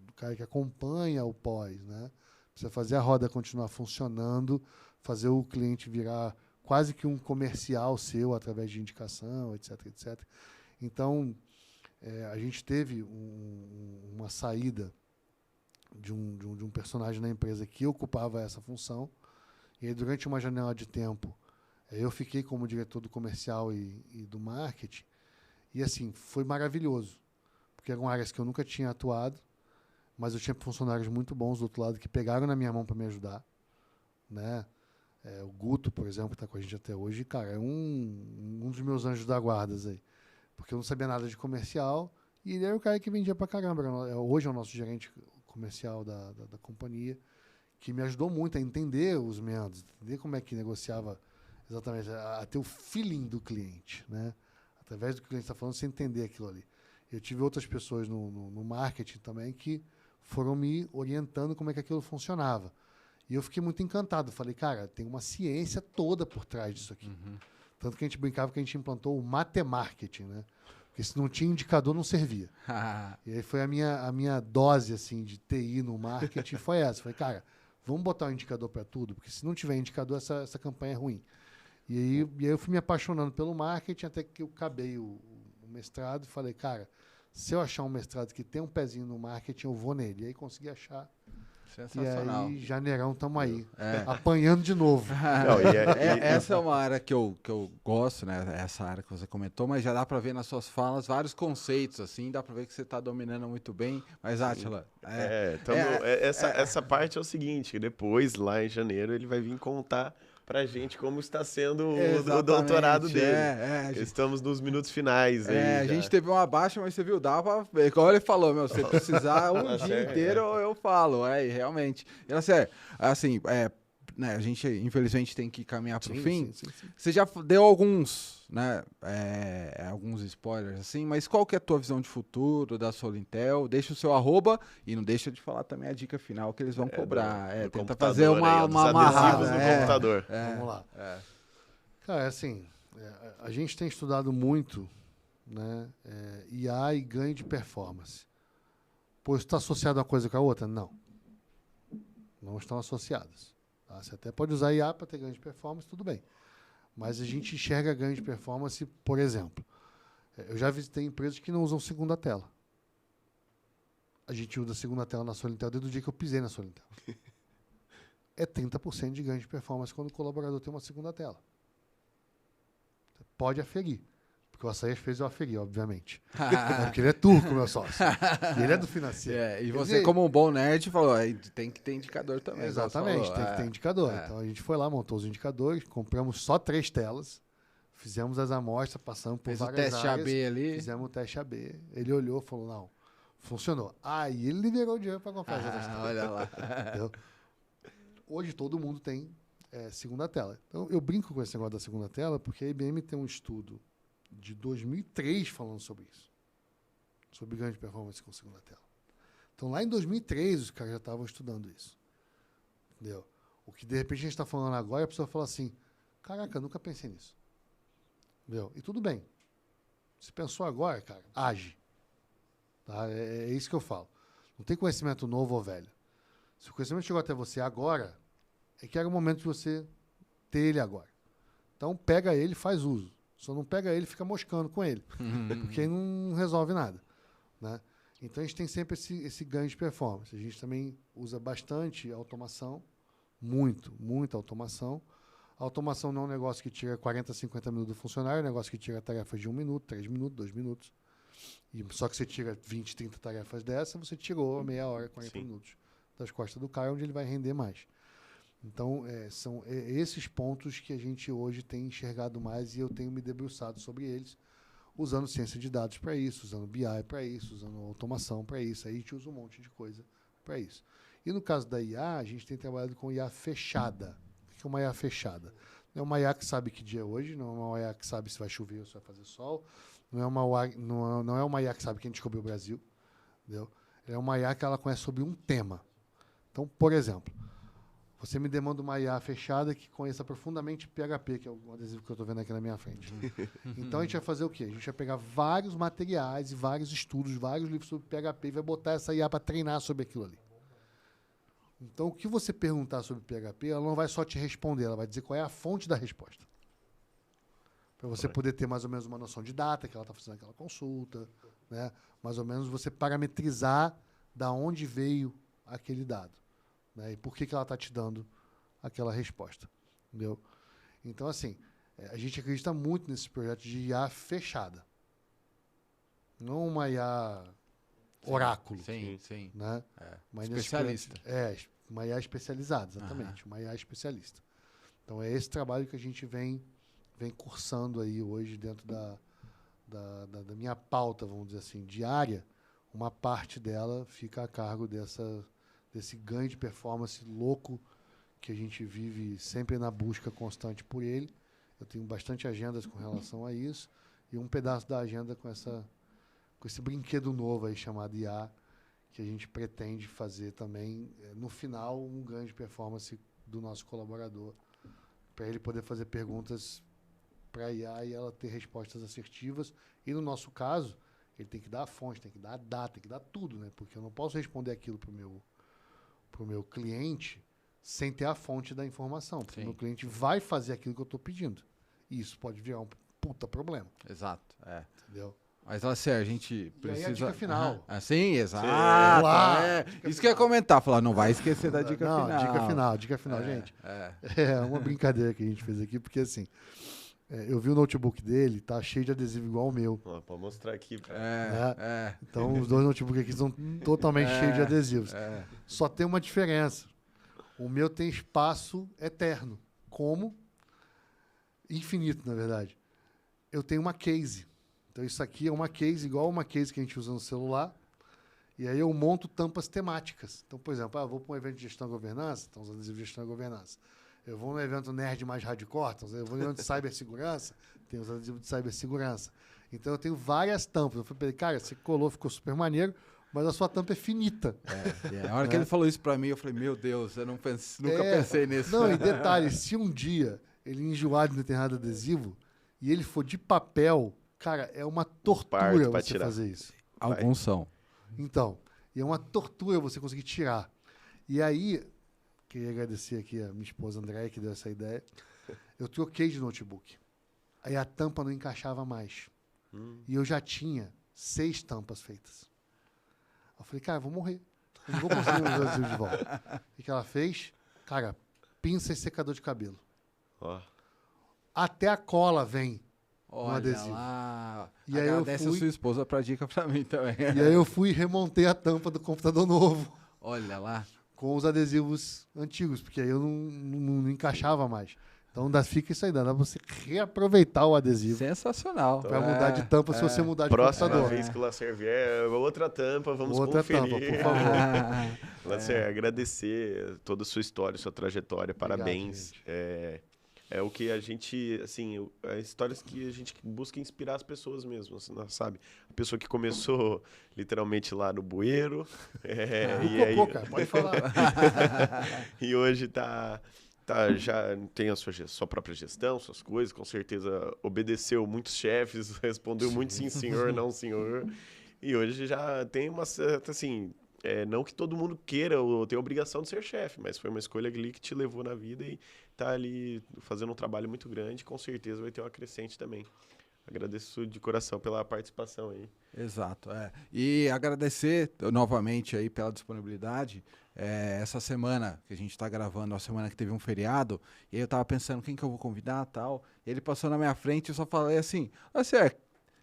Speaker 3: do cara que acompanha o pós, né? Precisa fazer a roda continuar funcionando, fazer o cliente virar quase que um comercial seu através de indicação, etc, etc. Então, a gente teve uma saída de um personagem na empresa que ocupava essa função, e aí, durante uma janela de tempo, eu fiquei como diretor do comercial e do marketing, e assim, foi maravilhoso, porque eram áreas que eu nunca tinha atuado, mas eu tinha funcionários muito bons do outro lado que pegaram na minha mão para me ajudar, né? O Guto, por exemplo, que está com a gente até hoje, cara, é um dos meus anjos da guarda aí, porque eu não sabia nada de comercial, e ele era o cara que vendia pra caramba. Hoje é o nosso gerente comercial da companhia, que me ajudou muito a entender os meandros, entender como é que negociava exatamente, a ter o feeling do cliente, né? Através do que o cliente está falando, você entender aquilo ali. Eu tive outras pessoas no marketing também que foram me orientando como é que aquilo funcionava. E eu fiquei muito encantado. Falei, cara, tem uma ciência toda por trás disso aqui. Tanto que a gente brincava que a gente implantou o matemarketing, né? Porque se não tinha indicador, não servia. E aí foi a minha dose assim, de TI no marketing, foi essa. Falei, cara, vamos botar um indicador para tudo, porque se não tiver indicador, essa campanha é ruim. E aí eu fui me apaixonando pelo marketing, até que eu acabei o mestrado e falei, cara, se eu achar um mestrado que tem um pezinho no marketing, eu vou nele. E aí consegui achar.
Speaker 2: Sensacional.
Speaker 3: E aí, janeirão, estamos aí, apanhando de novo.
Speaker 2: Não, essa é uma área que eu gosto, né? Essa área que você comentou, mas já dá para ver nas suas falas vários conceitos, assim, dá para ver que você está dominando muito bem. Mas, Átila...
Speaker 1: Essa parte é o seguinte, que depois, lá em janeiro, ele vai vir contar pra gente como está sendo o doutorado dele. Estamos nos minutos finais.
Speaker 2: A gente teve uma baixa, mas você viu, dá pra ver. Como ele falou, meu, se precisar um dia inteiro, eu falo. Realmente. E, assim, né, a gente, infelizmente, tem que caminhar pro fim. Sim. Você já deu alguns, né, alguns spoilers, assim, mas qual que é a tua visão de futuro da Solintel? Deixa o seu @, e não deixa de falar também a dica final que eles vão cobrar. Tenta fazer uma amarrada.
Speaker 1: No computador.
Speaker 3: Vamos lá. Cara, assim, a gente tem estudado muito, né, IA e ganho de performance. Pô, isso está associado uma coisa com a outra? Não. Não estão associadas. Tá? Você até pode usar IA para ter ganho de performance, tudo bem. Mas a gente enxerga ganho de performance, por exemplo. Eu já visitei empresas que não usam segunda tela. A gente usa a segunda tela na Solintel desde o dia que eu pisei na Solintel. É 30% de ganho de performance quando o colaborador tem uma segunda tela. Você pode aferir. Porque o Açaí fez eu aferir, obviamente. Porque ele é turco, meu sócio. E ele é do financeiro.
Speaker 2: E você, como um bom nerd, falou, tem que ter indicador também.
Speaker 3: Exatamente, tem que ter indicador. Então a gente foi lá, montou os indicadores, compramos só 3 telas, fizemos as amostras, passamos por
Speaker 2: Fez o
Speaker 3: várias
Speaker 2: teste
Speaker 3: áreas,
Speaker 2: AB ali.
Speaker 3: fizemos o teste AB. Ele olhou e falou, não, funcionou. Aí ele liberou o dinheiro para comprar as outras telas.
Speaker 2: Olha lá.
Speaker 3: Entendeu? Hoje todo mundo tem segunda tela. Então eu brinco com esse negócio da segunda tela, porque a IBM tem um estudo de 2003 falando sobre isso. Sobre ganho de performance com segunda tela. Então lá em 2003 os caras já estavam estudando isso. Entendeu? O que de repente a gente está falando agora, a pessoa fala assim, caraca, eu nunca pensei nisso. Entendeu? E tudo bem. Se pensou agora, cara, age. Tá? É isso que eu falo. Não tem conhecimento novo ou velho. Se o conhecimento chegou até você agora, é que era o momento de você ter ele agora. Então pega ele e faz uso. Só não pega ele e fica moscando com ele. Porque aí não resolve nada. Né? Então a gente tem sempre esse ganho de performance. A gente também usa bastante automação. Muita automação. A automação não é um negócio que tira 40, 50 minutos do funcionário, é um negócio que tira tarefas de 1 minuto, 3 minutos, 2 minutos. E só que você tira 20, 30 tarefas dessa, você tirou meia hora, 40 minutos das costas do cara, onde ele vai render mais. Então, são esses pontos que a gente hoje tem enxergado mais e eu tenho me debruçado sobre eles, usando ciência de dados para isso, usando BI para isso, usando automação para isso. Aí a gente usa um monte de coisa para isso. E no caso da IA, a gente tem trabalhado com IA fechada. O que é uma IA fechada? Não é uma IA que sabe que dia é hoje, não é uma IA que sabe se vai chover ou se vai fazer sol, não é uma IA que sabe quem descobriu o Brasil. Entendeu? É uma IA que ela conhece sobre um tema. Então, por exemplo, você me demanda uma IA fechada que conheça profundamente PHP, que é o adesivo que eu estou vendo aqui na minha frente. Então a gente vai fazer o quê? A gente vai pegar vários materiais, vários estudos, vários livros sobre PHP e vai botar essa IA para treinar sobre aquilo ali. Então o que você perguntar sobre PHP, ela não vai só te responder, ela vai dizer qual é a fonte da resposta. Para você poder ter mais ou menos uma noção de data que ela está fazendo aquela consulta, né? Mais ou menos você parametrizar da onde veio aquele dado. Né? E por que ela está te dando aquela resposta. Entendeu? Então, assim, a gente acredita muito nesse projeto de IA fechada. Não uma IA oráculo.
Speaker 2: Sim.
Speaker 3: Né? Mas
Speaker 2: especialista.
Speaker 3: Uma IA especializada, exatamente. Uma IA especialista. Então, é esse trabalho que a gente vem cursando aí hoje dentro da minha pauta, vamos dizer assim, diária. Uma parte dela fica a cargo desse ganho de performance louco que a gente vive sempre na busca constante por ele. Eu tenho bastante agendas com relação a isso e um pedaço da agenda com esse brinquedo novo aí chamado IA, que a gente pretende fazer também, no final, um ganho de performance do nosso colaborador, para ele poder fazer perguntas para a IA e ela ter respostas assertivas. E no nosso caso, ele tem que dar a fonte, tem que dar a data, tem que dar tudo, né? Porque eu não posso responder aquilo para o meu cliente sem ter a fonte da informação. Porque o meu cliente vai fazer aquilo que eu estou pedindo. E isso pode virar um puta problema.
Speaker 2: Exato.
Speaker 3: Entendeu?
Speaker 2: Mas, Lacer, a gente precisa...
Speaker 3: E aí a dica final.
Speaker 2: Sim, exato. Isso que eu ia comentar. Falar, não vai esquecer da dica final.
Speaker 3: Dica final, gente. É uma brincadeira que a gente fez aqui, porque assim, eu vi o notebook dele, tá cheio de adesivo igual o meu.
Speaker 1: Pode mostrar aqui.
Speaker 3: Então, os dois notebooks aqui são totalmente cheios de adesivos. Só tem uma diferença. O meu tem espaço eterno. Como? Infinito, na verdade. Eu tenho uma case. Então, isso aqui é uma case igual uma case que a gente usa no celular. E aí eu monto tampas temáticas. Então, por exemplo, eu vou para um evento de gestão e governança, então os adesivos de gestão e governança. Eu vou num evento nerd mais hardcore, então eu vou num evento de cibersegurança, tem os adesivos de cibersegurança. Então, eu tenho várias tampas. Eu falei, cara, você colou, ficou super maneiro, mas a sua tampa é finita.
Speaker 2: Na hora que ele falou isso para mim, eu falei, meu Deus, eu nunca pensei nisso.
Speaker 3: Não, e detalhe, se um dia ele enjoar de um determinado adesivo e ele for de papel, cara, é uma tortura você fazer isso.
Speaker 2: Alguns são.
Speaker 3: Então, e é uma tortura você conseguir tirar. E aí, queria agradecer aqui a minha esposa Andréia, que deu essa ideia. Eu troquei de notebook. Aí a tampa não encaixava mais. E eu já tinha 6 tampas feitas. Eu falei, cara, eu vou morrer. Eu não vou conseguir meus adesivos de volta. O que ela fez? Cara, pinça e secador de cabelo. Até a cola vem
Speaker 2: Olha
Speaker 3: adesivo.
Speaker 2: lá.
Speaker 3: E aí eu
Speaker 2: Agradece a
Speaker 3: fui-
Speaker 2: sua esposa pra dica pra mim também.
Speaker 3: E aí eu fui e remontei a tampa do computador novo
Speaker 2: Olha lá.
Speaker 3: com os adesivos antigos, porque aí eu não encaixava mais. Então fica isso aí, dá pra você reaproveitar o adesivo
Speaker 2: Sensacional.
Speaker 3: pra mudar de tampa se você mudar de
Speaker 1: Próxima
Speaker 3: computador.
Speaker 1: vez que o Lacer vier, outra tampa, vamos
Speaker 3: Outra
Speaker 1: conferir.
Speaker 3: tampa, por favor.
Speaker 1: Lacer, agradecer toda a sua história, sua trajetória, parabéns.
Speaker 3: gente.
Speaker 1: É o que a gente, assim, as histórias que a gente busca inspirar as pessoas mesmo, assim, sabe? A pessoa que começou literalmente lá no bueiro, e aí,
Speaker 3: Cocô, cara, pode falar.
Speaker 1: e hoje já tem a sua própria gestão, suas coisas, com certeza obedeceu muitos chefes, respondeu muito sim senhor, não senhor, e hoje já tem uma certa, assim, não que todo mundo queira ou tenha a obrigação de ser chefe, mas foi uma escolha ali que te levou na vida e tá ali fazendo um trabalho muito grande, com certeza vai ter uma crescente também. Agradeço de coração pela participação aí.
Speaker 2: Exato, E agradecer novamente aí pela disponibilidade. Essa semana que a gente está gravando, a semana que teve um feriado, e aí eu tava pensando quem que eu vou convidar e tal. E ele passou na minha frente e eu só falei assim, o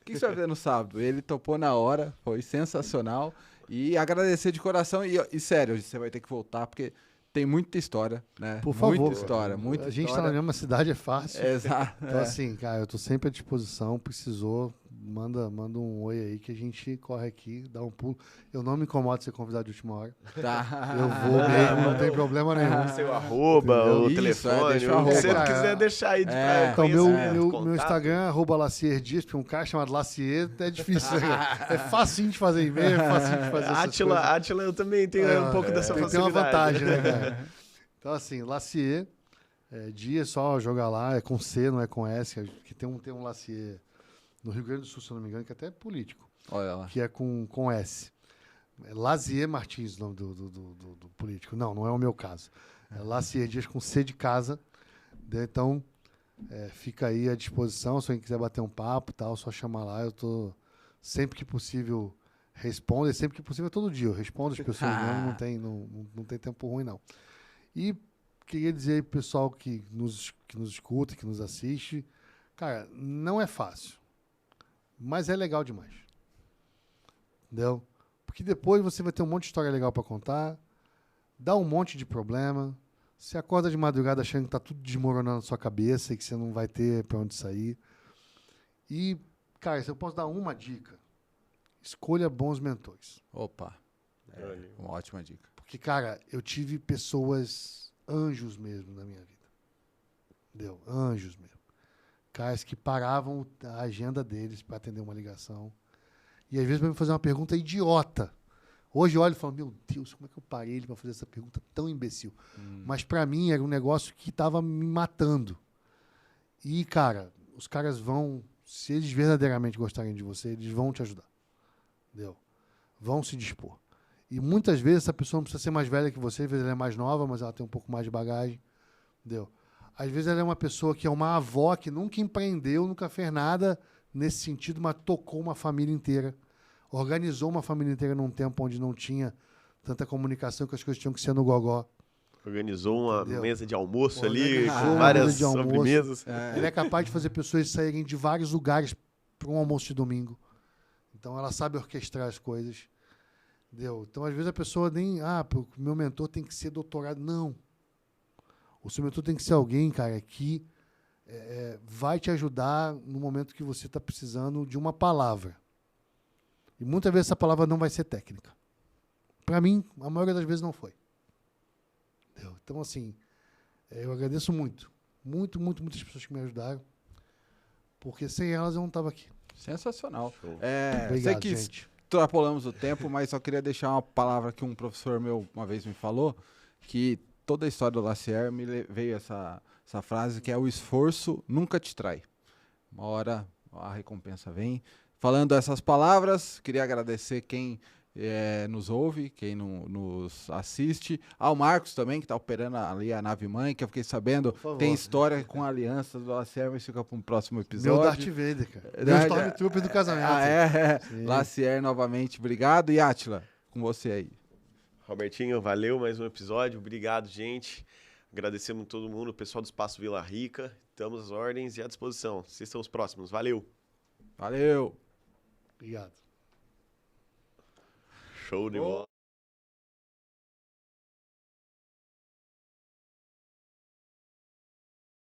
Speaker 2: que você vai fazer no sábado? Ele topou na hora, foi sensacional. E agradecer de coração, e sério, você vai ter que voltar, porque tem muita história, né?
Speaker 3: Por favor.
Speaker 2: Muita história, muita
Speaker 3: A gente tá na
Speaker 2: história.
Speaker 3: mesma cidade, é fácil.
Speaker 2: Exato.
Speaker 3: Então, assim, cara, eu tô sempre à disposição. Precisou, manda um oi aí que a gente corre aqui, dá um pulo. Eu não me incomodo de ser convidado de última hora.
Speaker 2: Tá.
Speaker 3: Eu vou mesmo, não tem problema nenhum.
Speaker 1: Seu arroba,
Speaker 3: Entendeu?
Speaker 1: o
Speaker 2: Isso,
Speaker 1: telefone,
Speaker 2: deixa o
Speaker 1: o que
Speaker 2: arroba.
Speaker 1: você quiser deixar aí de
Speaker 3: Então, meu
Speaker 1: contato.
Speaker 3: Instagram é @Lacier Dias, porque um cara chamado Lacier é difícil. É facinho de fazer e-mail, é facinho de fazer essas coisas.
Speaker 1: Átila, eu também tenho um pouco dessa
Speaker 3: Tem
Speaker 1: facilidade.
Speaker 3: uma vantagem, né, cara? Então, assim, Lacier, Dias, só jogar lá, é com C, não é com S, que tem um Lacier no Rio Grande do Sul, se eu não me engano, que até é político,
Speaker 2: Olha lá.
Speaker 3: que é com S. É Lazier Martins, o nome do político. Não é o meu caso. É Lacier Dias com C de casa. Então, fica aí à disposição. Se alguém quiser bater um papo, tal, só chamar lá. Eu tô sempre que possível respondo. E sempre que possível, todo dia eu respondo as pessoas. Não tem tempo ruim, não. E queria dizer aí pro pessoal que nos escuta, que nos assiste, cara, não é fácil, mas é legal demais. Entendeu? Porque depois você vai ter um monte de história legal para contar, dá um monte de problema, você acorda de madrugada achando que tá tudo desmoronando na sua cabeça e que você não vai ter para onde sair. E, cara, se eu posso dar uma dica, escolha bons mentores.
Speaker 2: Opa. Uma ótima dica.
Speaker 3: Porque, cara, eu tive pessoas, anjos mesmo, na minha vida. Entendeu? Anjos mesmo. Caras que paravam a agenda deles para atender uma ligação. E às vezes para me fazer uma pergunta idiota. Hoje eu olho e falo, meu Deus, como é que eu parei ele para fazer essa pergunta tão imbecil? Mas para mim era um negócio que estava me matando. E, cara, os caras vão, se eles verdadeiramente gostarem de você, eles vão te ajudar. Entendeu? Vão se dispor. E muitas vezes essa pessoa não precisa ser mais velha que você, às vezes ela é mais nova, mas ela tem um pouco mais de bagagem. Entendeu? Às vezes ela é uma pessoa que é uma avó que nunca empreendeu, nunca fez nada nesse sentido, mas tocou uma família inteira. Organizou uma família inteira num tempo onde não tinha tanta comunicação, que as coisas tinham que ser no gogó.
Speaker 1: Organizou uma
Speaker 3: Entendeu?
Speaker 1: mesa de almoço ali,
Speaker 3: Organizou
Speaker 1: com
Speaker 3: uma
Speaker 1: várias
Speaker 3: mesa de almoço.
Speaker 1: sobremesas.
Speaker 3: Ele é capaz de fazer pessoas saírem de vários lugares para um almoço de domingo. Então ela sabe orquestrar as coisas. Entendeu? Então, às vezes, a pessoa nem... o meu mentor tem que ser doutorado. Não. O seu mentor tem que ser alguém, cara, que vai te ajudar no momento que você está precisando de uma palavra. E muitas vezes essa palavra não vai ser técnica. Para mim, a maioria das vezes não foi. Entendeu? Então, assim, eu agradeço muito. Muitas pessoas que me ajudaram. Porque sem elas eu não estava aqui.
Speaker 2: Sensacional.
Speaker 3: Obrigado,
Speaker 2: Sei que
Speaker 3: gente.
Speaker 2: extrapolamos o tempo, mas só queria deixar uma palavra que um professor meu uma vez me falou, que toda a história do Lacier veio essa frase, que é: o esforço nunca te trai. Uma hora a recompensa vem. Falando essas palavras, queria agradecer quem nos ouve, quem nos assiste. Ao Marcos também, que está operando ali a nave mãe, que eu fiquei sabendo, tem história com a aliança do Lacier, mas fica para um próximo episódio.
Speaker 3: Meu Darth Vader, cara. Meu Stormtrooper do casamento.
Speaker 2: Sim. Lacier, novamente, obrigado. E Átila, com você aí.
Speaker 1: Robertinho, valeu mais um episódio. Obrigado, gente. Agradecemos todo mundo, o pessoal do Espaço Vila Rica. Estamos às ordens e à disposição. Vocês são os próximos. Valeu!
Speaker 2: Valeu!
Speaker 3: Obrigado.
Speaker 1: Show de bola.